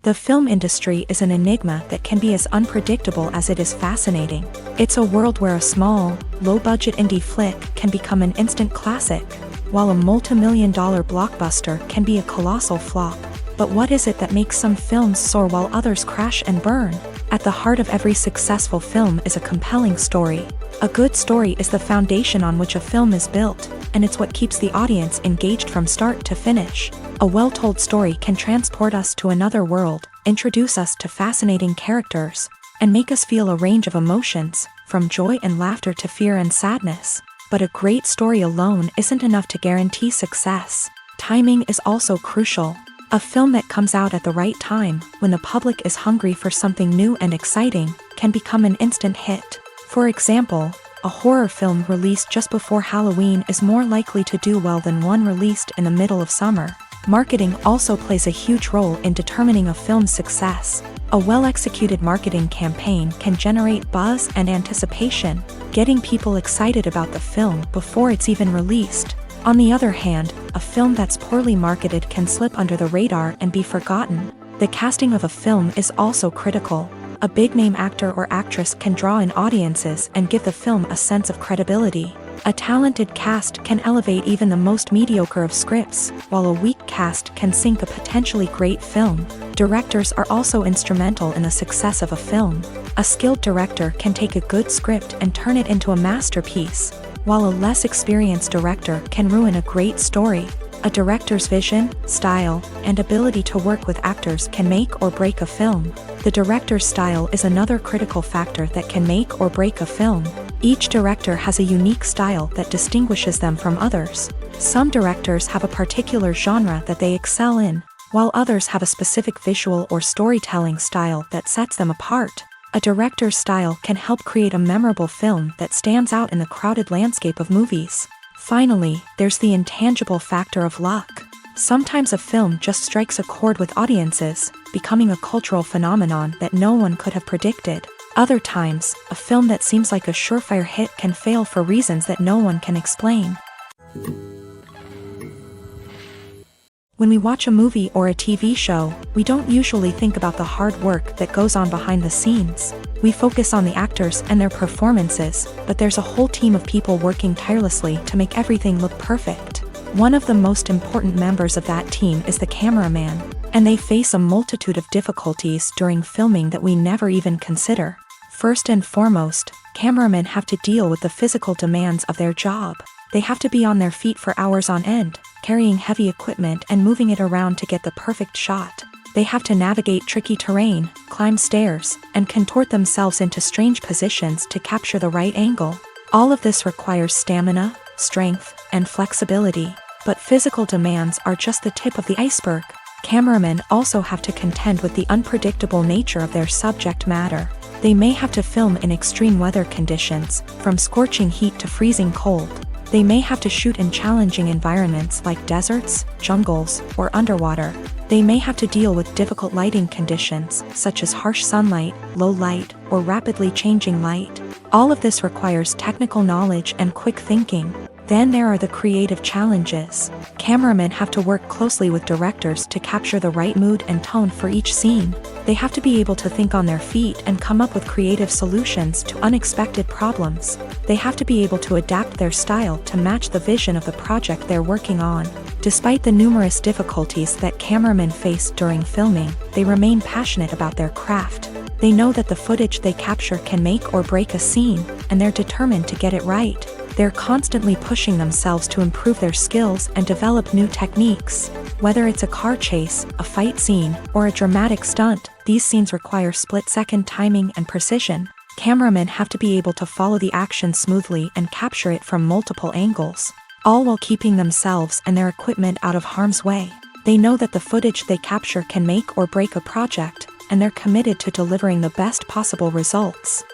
The film industry is an enigma that can be as unpredictable as it is fascinating. It's a world where a small, low-budget indie flick can become an instant classic, while a multi-million-dollar blockbuster can be a colossal flop. But what is it that makes some films soar while others crash and burn? At the heart of every successful film is a compelling story. A good story is the foundation on which a film is built, and it's what keeps the audience engaged from start to finish. A well-told story can transport us to another world, introduce us to fascinating characters, and make us feel a range of emotions, from joy and laughter to fear and sadness. But a great story alone isn't enough to guarantee success. Timing is also crucial. A film that comes out at the right time, when the public is hungry for something new and exciting, can become an instant hit. For example, a horror film released just before Halloween is more likely to do well than one released in the middle of summer. Marketing also plays a huge role in determining a film's success. A well-executed marketing campaign can generate buzz and anticipation, getting people excited about the film before it's even released. On the other hand, a film that's poorly marketed can slip under the radar and be forgotten. The casting of a film is also critical. A big-name actor or actress can draw in audiences and give the film a sense of credibility. A talented cast can elevate even the most mediocre of scripts, while a weak cast can sink a potentially great film. Directors are also instrumental in the success of a film. A skilled director can take a good script and turn it into a masterpiece, while a less experienced director can ruin a great story. A director's vision, style, and ability to work with actors can make or break a film. The director's style is another critical factor that can make or break a film. Each director has a unique style that distinguishes them from others. Some directors have a particular genre that they excel in, while others have a specific visual or storytelling style that sets them apart. A director's style can help create a memorable film that stands out in the crowded landscape of movies. Finally, there's the intangible factor of luck. Sometimes a film just strikes a chord with audiences, becoming a cultural phenomenon that no one could have predicted. Other times, a film that seems like a surefire hit can fail for reasons that no one can explain. When we watch a movie or a TV show, we don't usually think about the hard work that goes on behind the scenes. We focus on the actors and their performances, but there's a whole team of people working tirelessly to make everything look perfect. One of the most important members of that team is the cameraman, and they face a multitude of difficulties during filming that we never even consider. First and foremost, cameramen have to deal with the physical demands of their job. They have to be on their feet for hours on end, carrying heavy equipment and moving it around to get the perfect shot. They have to navigate tricky terrain, climb stairs, and contort themselves into strange positions to capture the right angle. All of this requires stamina, strength, and flexibility. But physical demands are just the tip of the iceberg. Cameramen also have to contend with the unpredictable nature of their subject matter. They may have to film in extreme weather conditions, from scorching heat to freezing cold. They may have to shoot in challenging environments like deserts, jungles, or underwater. They may have to deal with difficult lighting conditions, such as harsh sunlight, low light, or rapidly changing light. All of this requires technical knowledge and quick thinking. Then there are the creative challenges. Cameramen have to work closely with directors to capture the right mood and tone for each scene. They have to be able to think on their feet and come up with creative solutions to unexpected problems. They have to be able to adapt their style to match the vision of the project they're working on. Despite the numerous difficulties that cameramen face during filming, they remain passionate about their craft. They know that the footage they capture can make or break a scene, and they're determined to get it right. They're constantly pushing themselves to improve their skills and develop new techniques. Whether it's a car chase, a fight scene, or a dramatic stunt, these scenes require split-second timing and precision. Cameramen have to be able to follow the action smoothly and capture it from multiple angles, all while keeping themselves and their equipment out of harm's way. They know that the footage they capture can make or break a project, and they're committed to delivering the best possible results.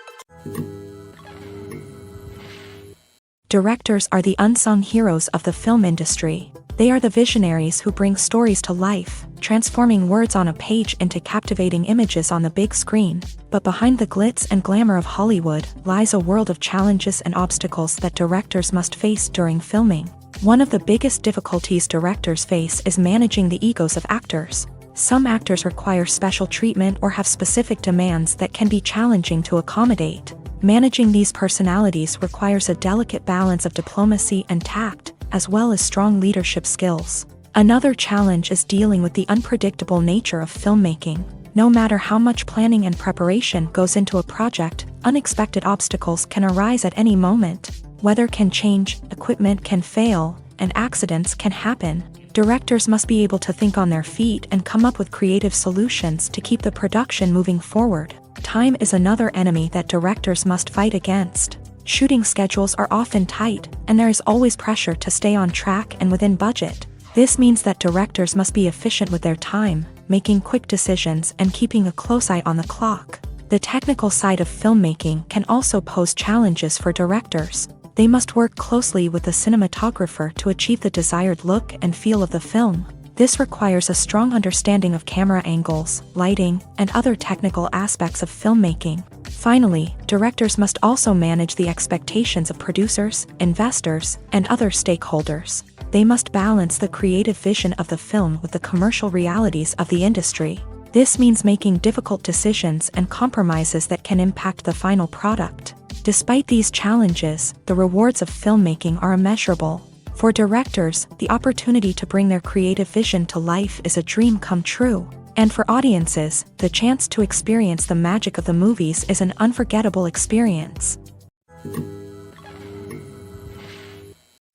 Directors are the unsung heroes of the film industry. They are the visionaries who bring stories to life, transforming words on a page into captivating images on the big screen. But behind the glitz and glamour of Hollywood lies a world of challenges and obstacles that directors must face during filming. One of the biggest difficulties directors face is managing the egos of actors. Some actors require special treatment or have specific demands that can be challenging to accommodate. Managing these personalities requires a delicate balance of diplomacy and tact, as well as strong leadership skills. Another challenge is dealing with the unpredictable nature of filmmaking. No matter how much planning and preparation goes into a project, unexpected obstacles can arise at any moment. Weather can change, equipment can fail, and accidents can happen. Directors must be able to think on their feet and come up with creative solutions to keep the production moving forward. Time is another enemy that directors must fight against. Shooting schedules are often tight, and there is always pressure to stay on track and within budget. This means that directors must be efficient with their time, making quick decisions and keeping a close eye on the clock. The technical side of filmmaking can also pose challenges for directors. They must work closely with the cinematographer to achieve the desired look and feel of the film. This requires a strong understanding of camera angles, lighting, and other technical aspects of filmmaking. Finally, directors must also manage the expectations of producers, investors, and other stakeholders. They must balance the creative vision of the film with the commercial realities of the industry. This means making difficult decisions and compromises that can impact the final product. Despite these challenges, the rewards of filmmaking are immeasurable. For directors, the opportunity to bring their creative vision to life is a dream come true. And for audiences, the chance to experience the magic of the movies is an unforgettable experience.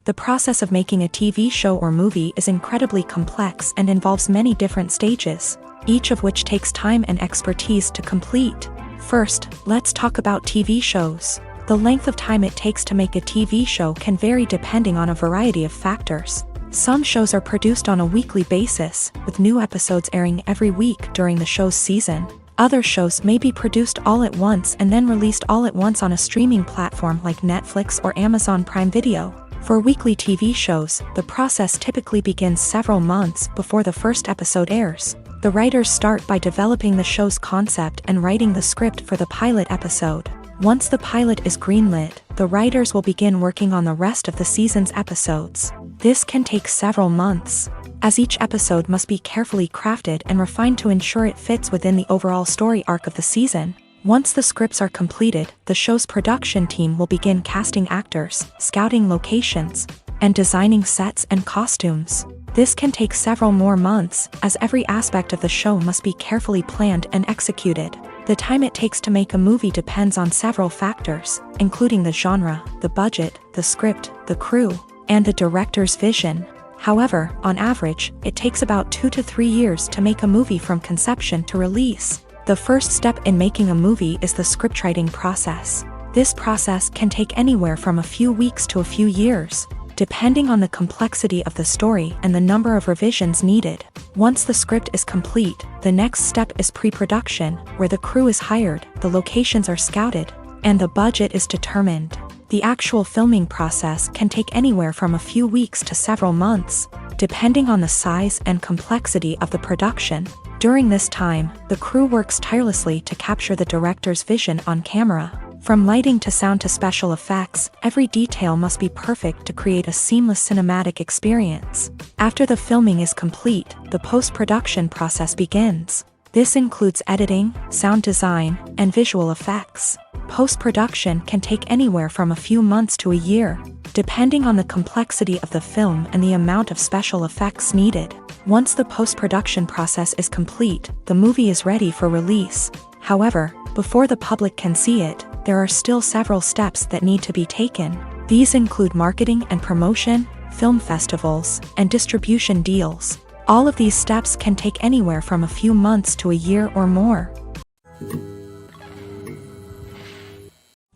The process of making a TV show or movie is incredibly complex and involves many different stages, each of which takes time and expertise to complete. First, let's talk about TV shows. The length of time it takes to make a TV show can vary depending on a variety of factors. Some shows are produced on a weekly basis, with new episodes airing every week during the show's season. Other shows may be produced all at once and then released all at once on a streaming platform like Netflix or Amazon Prime Video. For weekly TV shows, the process typically begins several months before the first episode airs. The writers start by developing the show's concept and writing the script for the pilot episode. Once the pilot is greenlit, the writers will begin working on the rest of the season's episodes. This can take several months, as each episode must be carefully crafted and refined to ensure it fits within the overall story arc of the season. Once the scripts are completed, the show's production team will begin casting actors, scouting locations, and designing sets and costumes. This can take several more months, as every aspect of the show must be carefully planned and executed. The time it takes to make a movie depends on several factors, including the genre, the budget, the script, the crew, and the director's vision. However, on average, it takes about 2 to 3 years to make a movie from conception to release. The first step in making a movie is the scriptwriting process. This process can take anywhere from a few weeks to a few years, depending on the complexity of the story and the number of revisions needed. Once the script is complete, the next step is pre-production, where the crew is hired, the locations are scouted, and the budget is determined. The actual filming process can take anywhere from a few weeks to several months, depending on the size and complexity of the production. During this time, the crew works tirelessly to capture the director's vision on camera. From lighting to sound to special effects, every detail must be perfect to create a seamless cinematic experience. After the filming is complete, the post-production process begins. This includes editing, sound design, and visual effects. Post-production can take anywhere from a few months to a year, depending on the complexity of the film and the amount of special effects needed. Once the post-production process is complete, the movie is ready for release. However, before the public can see it, there are still several steps that need to be taken. These include marketing and promotion, film festivals, and distribution deals. All of these steps can take anywhere from a few months to a year or more.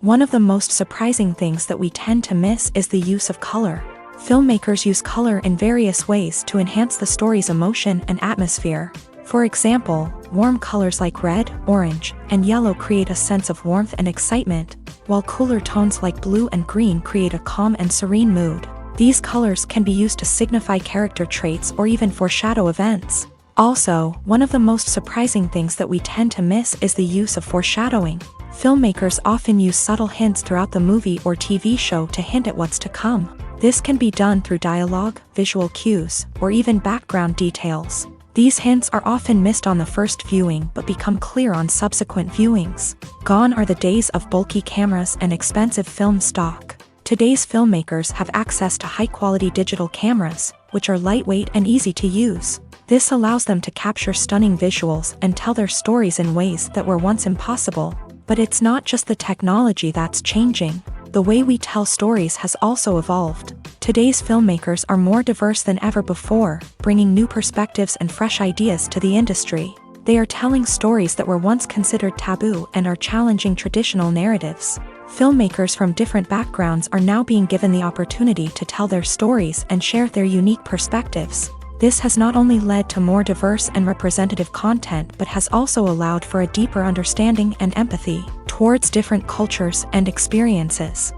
One of the most surprising things that we tend to miss is the use of color. Filmmakers use color in various ways to enhance the story's emotion and atmosphere. For example, warm colors like red, orange, and yellow create a sense of warmth and excitement, while cooler tones like blue and green create a calm and serene mood. These colors can be used to signify character traits or even foreshadow events. Also, one of the most surprising things that we tend to miss is the use of foreshadowing. Filmmakers often use subtle hints throughout the movie or TV show to hint at what's to come. This can be done through dialogue, visual cues, or even background details. These hints are often missed on the first viewing but become clear on subsequent viewings. Gone are the days of bulky cameras and expensive film stock. Today's filmmakers have access to high-quality digital cameras, which are lightweight and easy to use. This allows them to capture stunning visuals and tell their stories in ways that were once impossible. But it's not just the technology that's changing. The way we tell stories has also evolved. Today's filmmakers are more diverse than ever before, bringing new perspectives and fresh ideas to the industry. They are telling stories that were once considered taboo and are challenging traditional narratives. Filmmakers from different backgrounds are now being given the opportunity to tell their stories and share their unique perspectives. This has not only led to more diverse and representative content but has also allowed for a deeper understanding and empathy towards different cultures and experiences.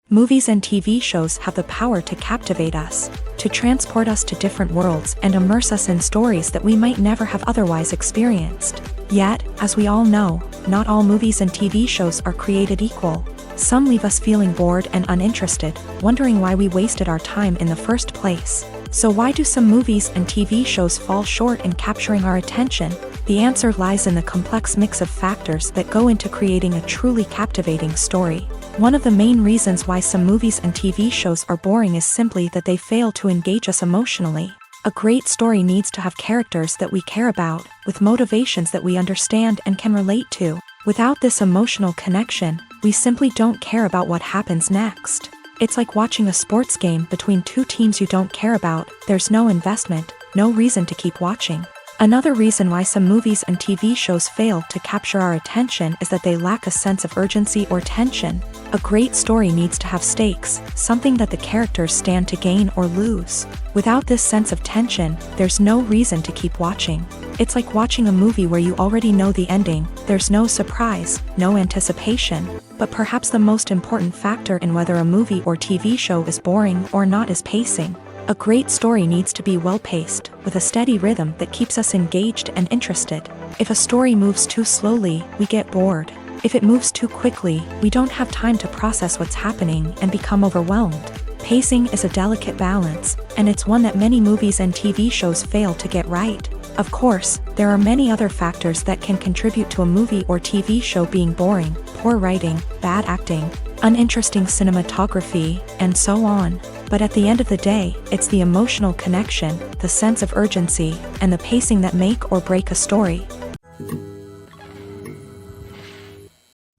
Movies and TV shows have the power to captivate us, to transport us to different worlds and immerse us in stories that we might never have otherwise experienced. Yet, as we all know, not all movies and TV shows are created equal. Some leave us feeling bored and uninterested, wondering why we wasted our time in the first place. So why do some movies and TV shows fall short in capturing our attention? The answer lies in the complex mix of factors that go into creating a truly captivating story. One of the main reasons why some movies and TV shows are boring is simply that they fail to engage us emotionally. A great story needs to have characters that we care about, with motivations that we understand and can relate to. Without this emotional connection, we simply don't care about what happens next. It's like watching a sports game between two teams you don't care about. There's no investment, no reason to keep watching. Another reason why some movies and TV shows fail to capture our attention is that they lack a sense of urgency or tension. A great story needs to have stakes, something that the characters stand to gain or lose. Without this sense of tension, there's no reason to keep watching. It's like watching a movie where you already know the ending. There's no surprise, no anticipation. But perhaps the most important factor in whether a movie or TV show is boring or not is pacing. A great story needs to be well-paced, with a steady rhythm that keeps us engaged and interested. If a story moves too slowly, we get bored. If it moves too quickly, we don't have time to process what's happening and become overwhelmed. Pacing is a delicate balance, and it's one that many movies and TV shows fail to get right. Of course, there are many other factors that can contribute to a movie or TV show being boring: poor writing, bad acting, uninteresting cinematography, and so on. But at the end of the day, it's the emotional connection, the sense of urgency, and the pacing that make or break a story.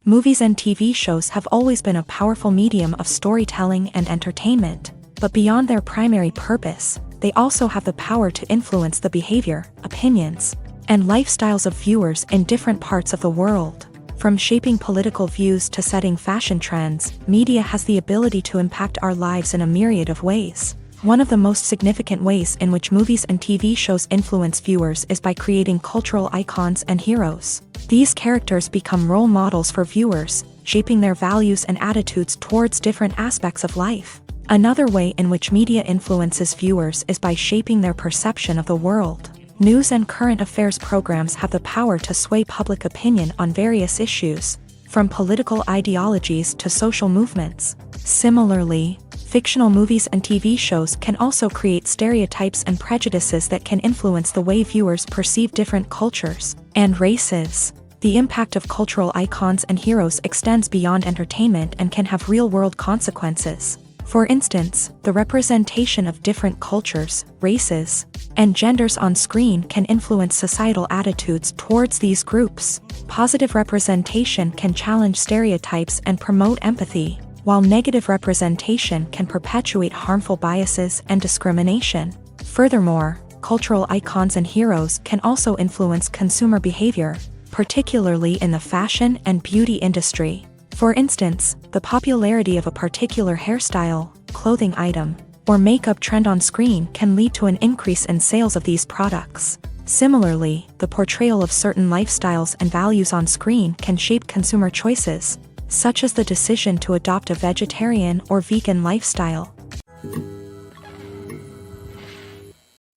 Movies and TV shows have always been a powerful medium of storytelling and entertainment, but beyond their primary purpose, they also have the power to influence the behavior, opinions, and lifestyles of viewers in different parts of the world. From shaping political views to setting fashion trends, media has the ability to impact our lives in a myriad of ways. One of the most significant ways in which movies and TV shows influence viewers is by creating cultural icons and heroes. These characters become role models for viewers, shaping their values and attitudes towards different aspects of life. Another way in which media influences viewers is by shaping their perception of the world. News and current affairs programs have the power to sway public opinion on various issues, from political ideologies to social movements. Similarly, fictional movies and TV shows can also create stereotypes and prejudices that can influence the way viewers perceive different cultures and races. The impact of cultural icons and heroes extends beyond entertainment and can have real-world consequences. For instance, the representation of different cultures, races, and genders on screen can influence societal attitudes towards these groups. Positive representation can challenge stereotypes and promote empathy, while negative representation can perpetuate harmful biases and discrimination. Furthermore, cultural icons and heroes can also influence consumer behavior, particularly in the fashion and beauty industry. For instance, the popularity of a particular hairstyle, clothing item, or makeup trend on screen can lead to an increase in sales of these products. Similarly, the portrayal of certain lifestyles and values on screen can shape consumer choices, such as the decision to adopt a vegetarian or vegan lifestyle.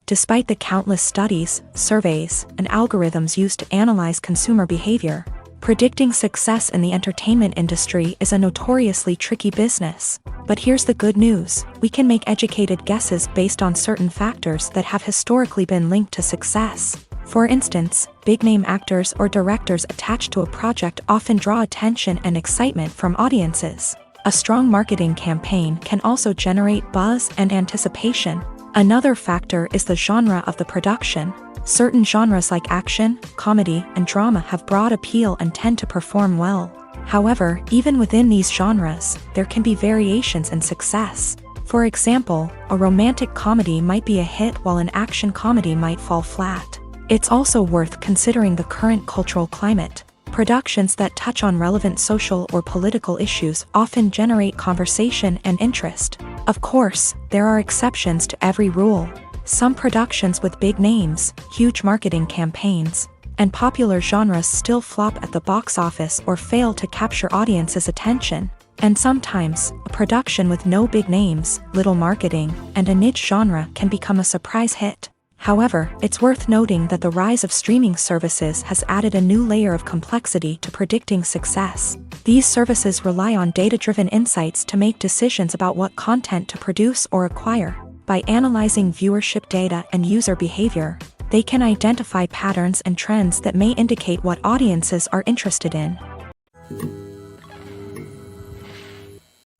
Despite the countless studies, surveys, and algorithms used to analyze consumer behavior, predicting success in the entertainment industry is a notoriously tricky business. But here's the good news: we can make educated guesses based on certain factors that have historically been linked to success. For instance, big-name actors or directors attached to a project often draw attention and excitement from audiences. A strong marketing campaign can also generate buzz and anticipation. Another factor is the genre of the production. Certain genres like action, comedy, and drama have broad appeal and tend to perform well. However, even within these genres, there can be variations in success. For example, a romantic comedy might be a hit while an action comedy might fall flat. It's also worth considering the current cultural climate. Productions that touch on relevant social or political issues often generate conversation and interest. Of course, there are exceptions to every rule. Some productions with big names, huge marketing campaigns, and popular genres still flop at the box office or fail to capture audiences' attention. And sometimes, a production with no big names, little marketing, and a niche genre can become a surprise hit. However, it's worth noting that the rise of streaming services has added a new layer of complexity to predicting success. These services rely on data-driven insights to make decisions about what content to produce or acquire. By analyzing viewership data and user behavior, they can identify patterns and trends that may indicate what audiences are interested in.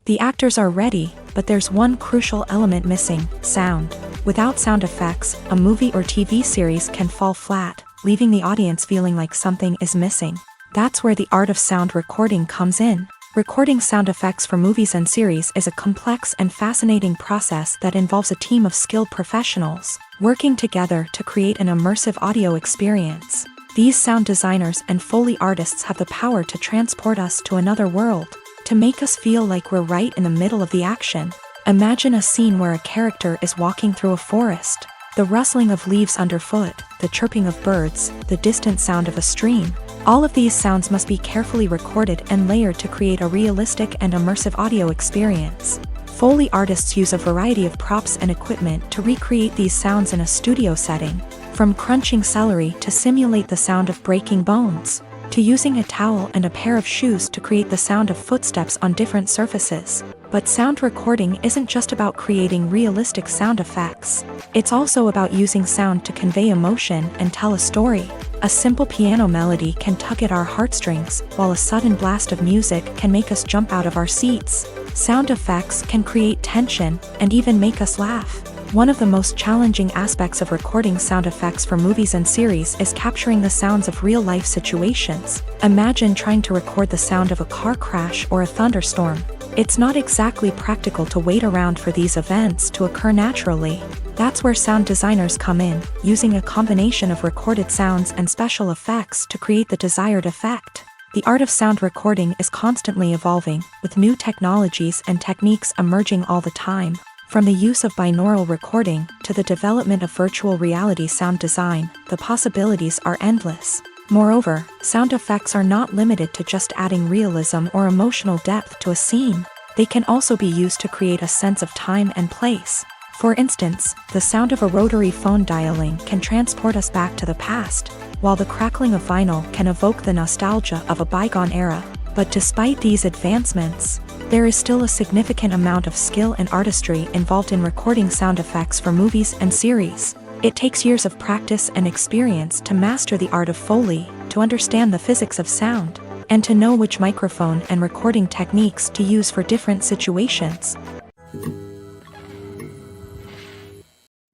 The actors are ready, but there's one crucial element missing: sound. Without sound effects, a movie or TV series can fall flat, leaving the audience feeling like something is missing. That's where the art of sound recording comes in. Recording sound effects for movies and series is a complex and fascinating process that involves a team of skilled professionals working together to create an immersive audio experience. These sound designers and Foley artists have the power to transport us to another world, to make us feel like we're right in the middle of the action. Imagine a scene where a character is walking through a forest. The rustling of leaves underfoot, the chirping of birds, the distant sound of a stream. All of these sounds must be carefully recorded and layered to create a realistic and immersive audio experience. Foley artists use a variety of props and equipment to recreate these sounds in a studio setting, from crunching celery to simulate the sound of breaking bones, to using a towel and a pair of shoes to create the sound of footsteps on different surfaces. But sound recording isn't just about creating realistic sound effects. It's also about using sound to convey emotion and tell a story. A simple piano melody can tug at our heartstrings, while a sudden blast of music can make us jump out of our seats. Sound effects can create tension and even make us laugh. One of the most challenging aspects of recording sound effects for movies and series is capturing the sounds of real-life situations. Imagine trying to record the sound of a car crash or a thunderstorm. It's not exactly practical to wait around for these events to occur naturally. That's where sound designers come in, using a combination of recorded sounds and special effects to create the desired effect. The art of sound recording is constantly evolving, with new technologies and techniques emerging all the time. From the use of binaural recording to the development of virtual reality sound design, the possibilities are endless. Moreover, sound effects are not limited to just adding realism or emotional depth to a scene. They can also be used to create a sense of time and place. For instance, the sound of a rotary phone dialing can transport us back to the past, while the crackling of vinyl can evoke the nostalgia of a bygone era. But despite these advancements, there is still a significant amount of skill and artistry involved in recording sound effects for movies and series. It takes years of practice and experience to master the art of Foley, to understand the physics of sound, and to know which microphone and recording techniques to use for different situations.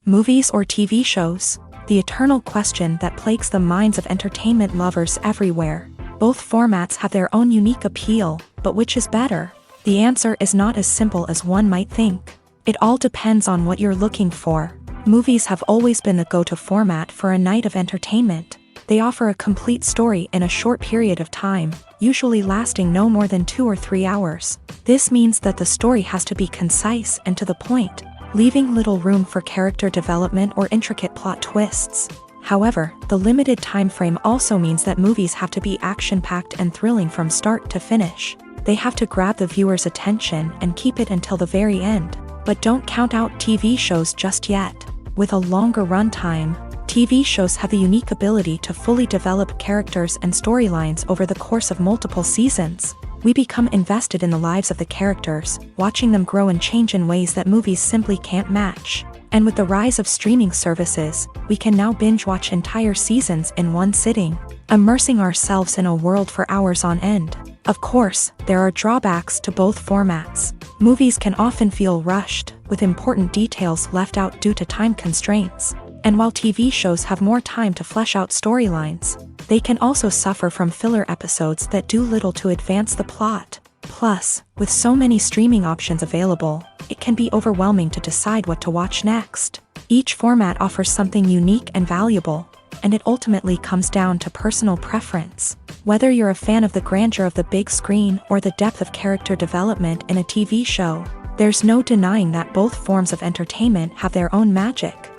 Movies or TV shows? The eternal question that plagues the minds of entertainment lovers everywhere. Both formats have their own unique appeal, but which is better? The answer is not as simple as one might think. It all depends on what you're looking for. Movies have always been the go-to format for a night of entertainment. They offer a complete story in a short period of time, usually lasting no more than 2 or 3 hours. This means that the story has to be concise and to the point, leaving little room for character development or intricate plot twists. However, the limited time frame also means that movies have to be action-packed and thrilling from start to finish. They have to grab the viewer's attention and keep it until the very end. But don't count out TV shows just yet. With a longer runtime, TV shows have the unique ability to fully develop characters and storylines over the course of multiple seasons. We become invested in the lives of the characters, watching them grow and change in ways that movies simply can't match. And with the rise of streaming services, we can now binge-watch entire seasons in one sitting, immersing ourselves in a world for hours on end. Of course, there are drawbacks to both formats. Movies can often feel rushed, with important details left out due to time constraints. And while TV shows have more time to flesh out storylines, they can also suffer from filler episodes that do little to advance the plot. Plus, with so many streaming options available, it can be overwhelming to decide what to watch next. Each format offers something unique and valuable, and it ultimately comes down to personal preference. Whether you're a fan of the grandeur of the big screen or the depth of character development in a TV show, there's no denying that both forms of entertainment have their own magic.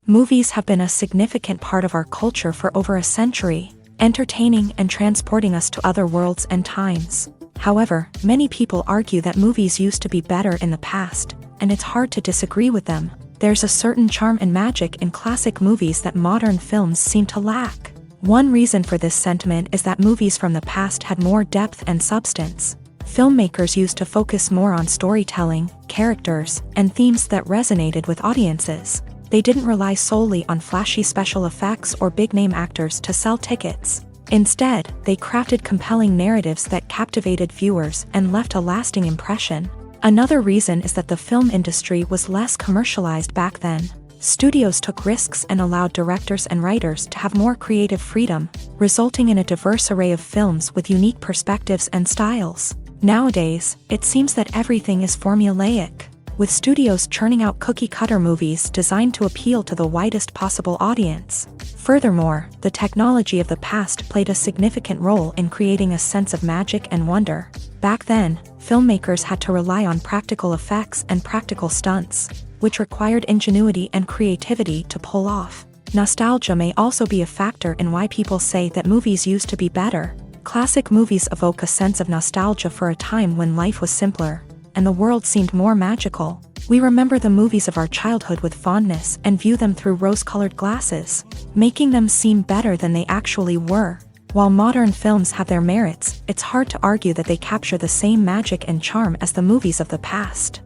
Movies have been a significant part of our culture for over a century, entertaining and transporting us to other worlds and times. However, many people argue that movies used to be better in the past, and it's hard to disagree with them. There's a certain charm and magic in classic movies that modern films seem to lack. One reason for this sentiment is that movies from the past had more depth and substance. Filmmakers used to focus more on storytelling, characters, and themes that resonated with audiences. They didn't rely solely on flashy special effects or big-name actors to sell tickets. Instead, they crafted compelling narratives that captivated viewers and left a lasting impression. Another reason is that the film industry was less commercialized back then. Studios took risks and allowed directors and writers to have more creative freedom, resulting in a diverse array of films with unique perspectives and styles. Nowadays, it seems that everything is formulaic, with studios churning out cookie-cutter movies designed to appeal to the widest possible audience. Furthermore, the technology of the past played a significant role in creating a sense of magic and wonder. Back then, filmmakers had to rely on practical effects and practical stunts, which required ingenuity and creativity to pull off. Nostalgia may also be a factor in why people say that movies used to be better. Classic movies evoke a sense of nostalgia for a time when life was simpler, and the world seemed more magical. We remember the movies of our childhood with fondness and view them through rose-colored glasses, making them seem better than they actually were. While modern films have their merits, it's hard to argue that they capture the same magic and charm as the movies of the past.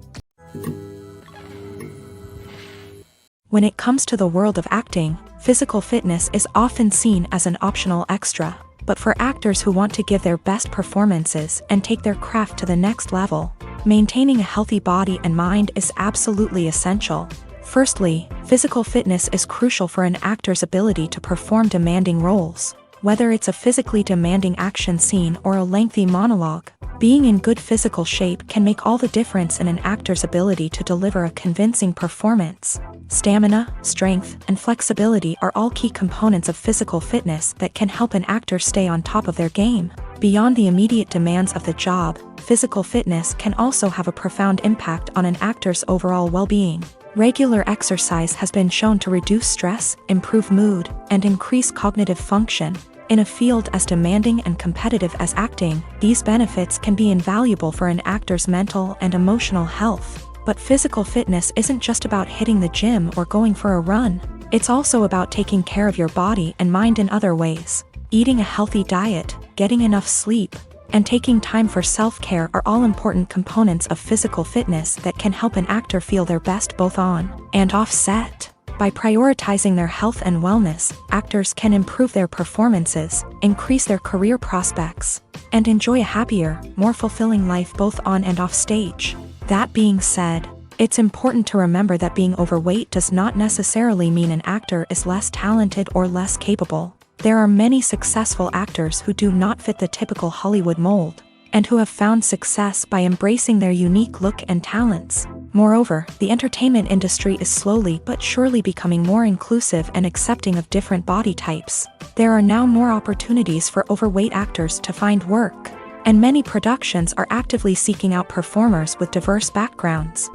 When it comes to the world of acting, physical fitness is often seen as an optional extra. But for actors who want to give their best performances and take their craft to the next level, maintaining a healthy body and mind is absolutely essential. Firstly, physical fitness is crucial for an actor's ability to perform demanding roles. Whether it's a physically demanding action scene or a lengthy monologue, being in good physical shape can make all the difference in an actor's ability to deliver a convincing performance. Stamina, strength, and flexibility are all key components of physical fitness that can help an actor stay on top of their game. Beyond the immediate demands of the job, physical fitness can also have a profound impact on an actor's overall well-being. Regular exercise has been shown to reduce stress, improve mood, and increase cognitive function. In a field as demanding and competitive as acting, these benefits can be invaluable for an actor's mental and emotional health. But physical fitness isn't just about hitting the gym or going for a run. It's also about taking care of your body and mind in other ways. Eating a healthy diet, getting enough sleep, and taking time for self-care are all important components of physical fitness that can help an actor feel their best both on and off set. By prioritizing their health and wellness, actors can improve their performances, increase their career prospects, and enjoy a happier, more fulfilling life both on and off stage. That being said, it's important to remember that being overweight does not necessarily mean an actor is less talented or less capable. There are many successful actors who do not fit the typical Hollywood mold, and who have found success by embracing their unique look and talents. Moreover, the entertainment industry is slowly but surely becoming more inclusive and accepting of different body types. There are now more opportunities for overweight actors to find work, and many productions are actively seeking out performers with diverse backgrounds.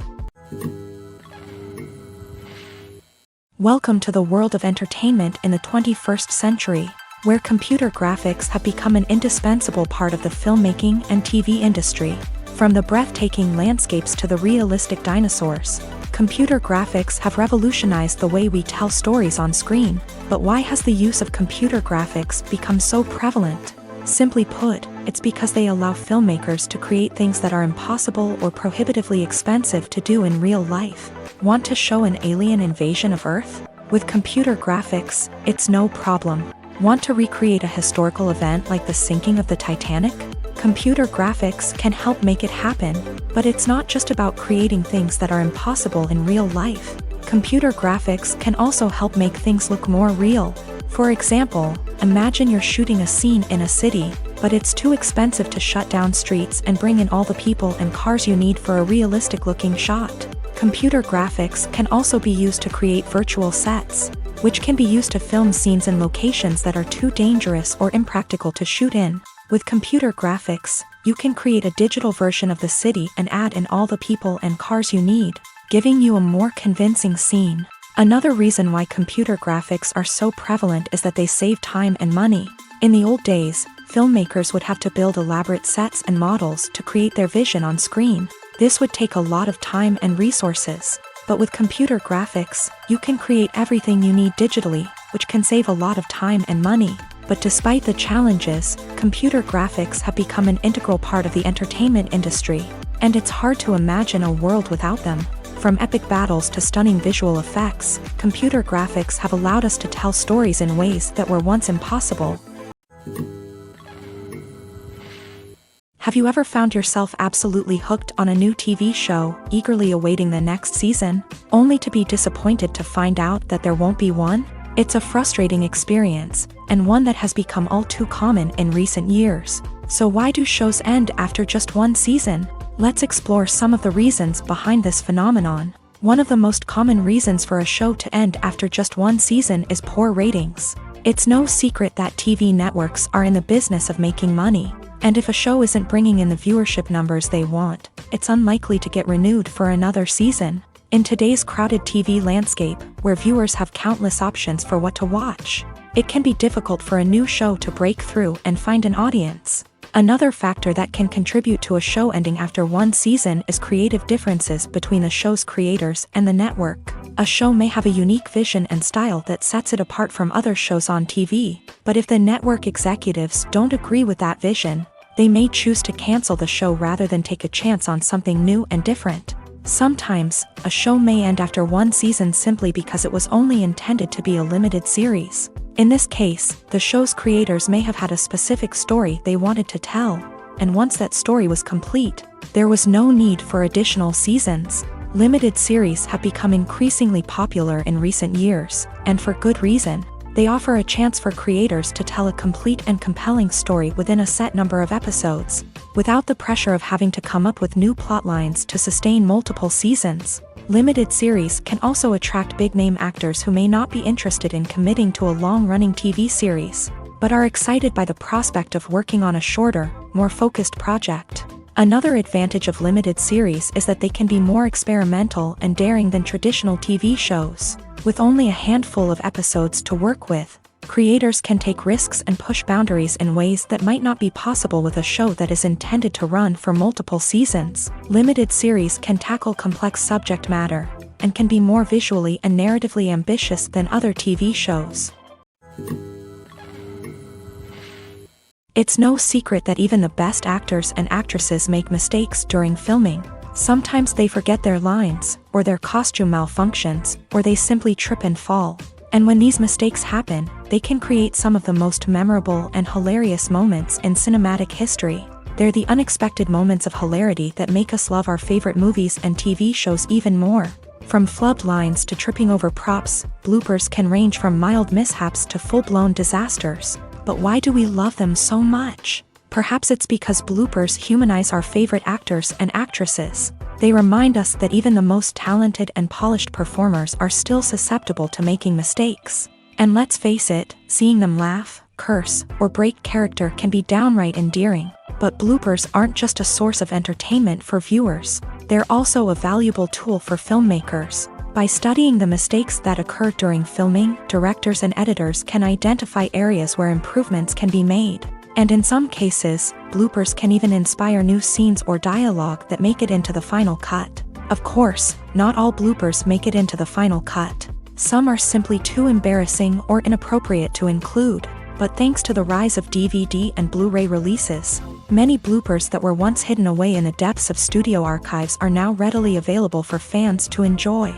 Welcome to the world of entertainment in the 21st century, where computer graphics have become an indispensable part of the filmmaking and TV industry. From the breathtaking landscapes to the realistic dinosaurs, computer graphics have revolutionized the way we tell stories on screen. But why has the use of computer graphics become so prevalent? Simply put, it's because they allow filmmakers to create things that are impossible or prohibitively expensive to do in real life. Want to show an alien invasion of Earth? With computer graphics, it's no problem. Want to recreate a historical event like the sinking of the Titanic? Computer graphics can help make it happen, but it's not just about creating things that are impossible in real life. Computer graphics can also help make things look more real. For example, imagine you're shooting a scene in a city, but it's too expensive to shut down streets and bring in all the people and cars you need for a realistic-looking shot. Computer graphics can also be used to create virtual sets, which can be used to film scenes in locations that are too dangerous or impractical to shoot in. With computer graphics, you can create a digital version of the city and add in all the people and cars you need, giving you a more convincing scene. Another reason why computer graphics are so prevalent is that they save time and money. In the old days, filmmakers would have to build elaborate sets and models to create their vision on screen. This would take a lot of time and resources. But with computer graphics, you can create everything you need digitally, which can save a lot of time and money. But despite the challenges, computer graphics have become an integral part of the entertainment industry, and it's hard to imagine a world without them. From epic battles to stunning visual effects, computer graphics have allowed us to tell stories in ways that were once impossible. Have you ever found yourself absolutely hooked on a new TV show, eagerly awaiting the next season, only to be disappointed to find out that there won't be one? It's a frustrating experience, and one that has become all too common in recent years. So why do shows end after just one season? Let's explore some of the reasons behind this phenomenon. One of the most common reasons for a show to end after just one season is poor ratings. It's no secret that TV networks are in the business of making money, And if a show isn't bringing in the viewership numbers they want, it's unlikely to get renewed for another season. In today's crowded TV landscape, where viewers have countless options for what to watch, it can be difficult for a new show to break through and find an audience. Another factor that can contribute to a show ending after one season is creative differences between the show's creators and the network. A show may have a unique vision and style that sets it apart from other shows on TV, but if the network executives don't agree with that vision, they may choose to cancel the show rather than take a chance on something new and different. Sometimes, a show may end after one season simply because it was only intended to be a limited series. In this case, the show's creators may have had a specific story they wanted to tell, and once that story was complete, there was no need for additional seasons. Limited series have become increasingly popular in recent years, and for good reason. They offer a chance for creators to tell a complete and compelling story within a set number of episodes, without the pressure of having to come up with new plot lines to sustain multiple seasons. Limited series can also attract big-name actors who may not be interested in committing to a long-running TV series, but are excited by the prospect of working on a shorter, more focused project. Another advantage of limited series is that they can be more experimental and daring than traditional TV shows. With only a handful of episodes to work with, creators can take risks and push boundaries in ways that might not be possible with a show that is intended to run for multiple seasons. Limited series can tackle complex subject matter, and can be more visually and narratively ambitious than other TV shows. It's no secret that even the best actors and actresses make mistakes during filming. Sometimes they forget their lines, or their costume malfunctions, or they simply trip and fall. And when these mistakes happen, they can create some of the most memorable and hilarious moments in cinematic history. They're the unexpected moments of hilarity that make us love our favorite movies and TV shows even more. From flubbed lines to tripping over props, bloopers can range from mild mishaps to full-blown disasters. But why do we love them so much? Perhaps it's because bloopers humanize our favorite actors and actresses. They remind us that even the most talented and polished performers are still susceptible to making mistakes. And let's face it, seeing them laugh, curse, or break character can be downright endearing. But bloopers aren't just a source of entertainment for viewers. They're also a valuable tool for filmmakers. By studying the mistakes that occur during filming, directors and editors can identify areas where improvements can be made. And in some cases, bloopers can even inspire new scenes or dialogue that make it into the final cut. Of course, not all bloopers make it into the final cut. Some are simply too embarrassing or inappropriate to include. But thanks to the rise of DVD and Blu-ray releases, many bloopers that were once hidden away in the depths of studio archives are now readily available for fans to enjoy.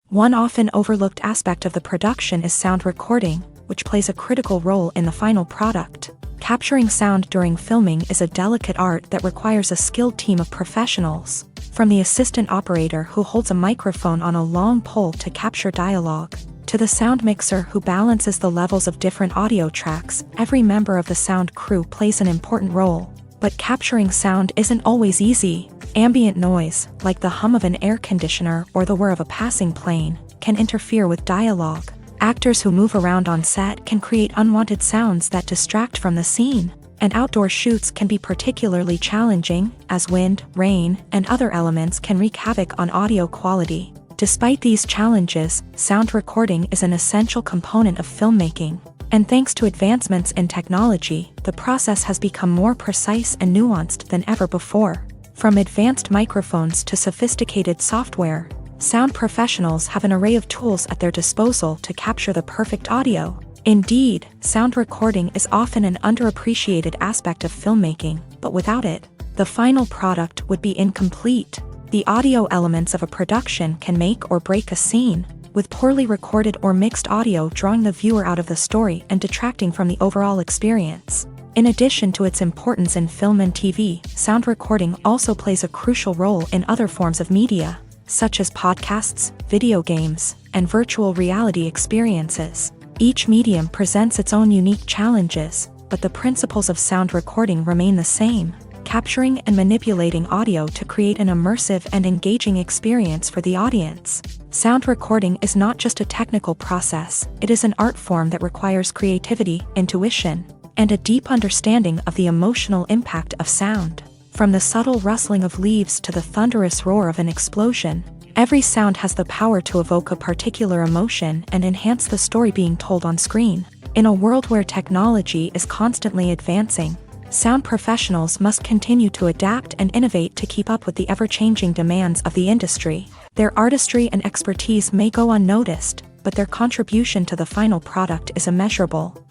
One often overlooked aspect of the production is sound recording, which plays a critical role in the final product. Capturing sound during filming is a delicate art that requires a skilled team of professionals. From the assistant operator who holds a microphone on a long pole to capture dialogue, to the sound mixer who balances the levels of different audio tracks, every member of the sound crew plays an important role. But capturing sound isn't always easy. Ambient noise, like the hum of an air conditioner or the whir of a passing plane, can interfere with dialogue. Actors who move around on set can create unwanted sounds that distract from the scene. And outdoor shoots can be particularly challenging, as wind, rain, and other elements can wreak havoc on audio quality. Despite these challenges, sound recording is an essential component of filmmaking. And thanks to advancements in technology, the process has become more precise and nuanced than ever before. From advanced microphones to sophisticated software, sound professionals have an array of tools at their disposal to capture the perfect audio. Indeed, sound recording is often an underappreciated aspect of filmmaking, but without it, the final product would be incomplete. The audio elements of a production can make or break a scene, with poorly recorded or mixed audio drawing the viewer out of the story and detracting from the overall experience. In addition to its importance in film and TV, sound recording also plays a crucial role in other forms of media, such as podcasts, video games, and virtual reality experiences. Each medium presents its own unique challenges, but the principles of sound recording remain the same. capturing and manipulating audio to create an immersive and engaging experience for the audience. Sound recording is not just a technical process, it is an art form that requires creativity, intuition, and a deep understanding of the emotional impact of sound. From the subtle rustling of leaves to the thunderous roar of an explosion, every sound has the power to evoke a particular emotion and enhance the story being told on screen. In a world where technology is constantly advancing, sound professionals must continue to adapt and innovate to keep up with the ever-changing demands of the industry. Their artistry and expertise may go unnoticed, but their contribution to the final product is immeasurable.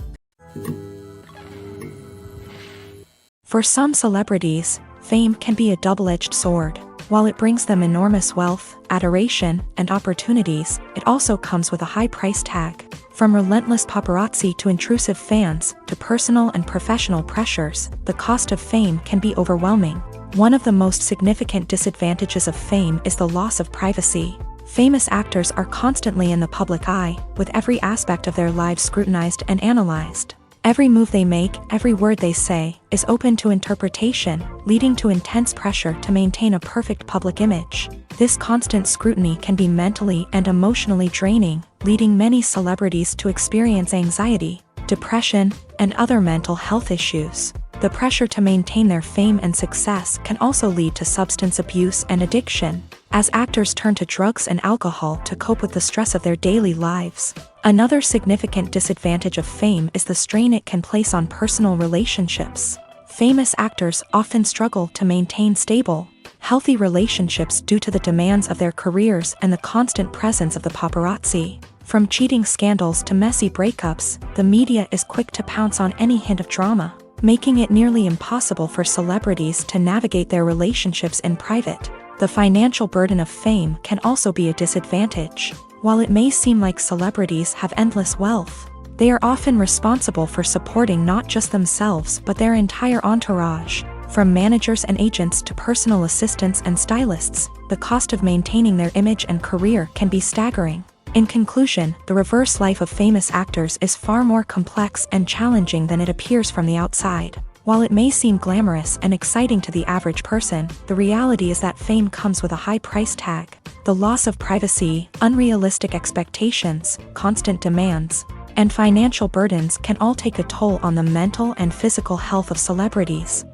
For some celebrities, fame can be a double-edged sword. While it brings them enormous wealth, adoration, and opportunities, it also comes with a high price tag. From relentless paparazzi to intrusive fans, to personal and professional pressures, the cost of fame can be overwhelming. One of the most significant disadvantages of fame is the loss of privacy. Famous actors are constantly in the public eye, with every aspect of their lives scrutinized and analyzed. Every move they make, every word they say, is open to interpretation, leading to intense pressure to maintain a perfect public image. This constant scrutiny can be mentally and emotionally draining, leading many celebrities to experience anxiety, depression, and other mental health issues. The pressure to maintain their fame and success can also lead to substance abuse and addiction, as actors turn to drugs and alcohol to cope with the stress of their daily lives. Another significant disadvantage of fame is the strain it can place on personal relationships. Famous actors often struggle to maintain stable, healthy relationships due to the demands of their careers and the constant presence of the paparazzi. From cheating scandals to messy breakups, the media is quick to pounce on any hint of drama, making it nearly impossible for celebrities to navigate their relationships in private. The financial burden of fame can also be a disadvantage. While it may seem like celebrities have endless wealth, they are often responsible for supporting not just themselves but their entire entourage. From managers and agents to personal assistants and stylists, the cost of maintaining their image and career can be staggering. In conclusion, the reverse life of famous actors is far more complex and challenging than it appears from the outside. While it may seem glamorous and exciting to the average person, the reality is that fame comes with a high price tag. The loss of privacy, unrealistic expectations, constant demands, and financial burdens can all take a toll on the mental and physical health of celebrities.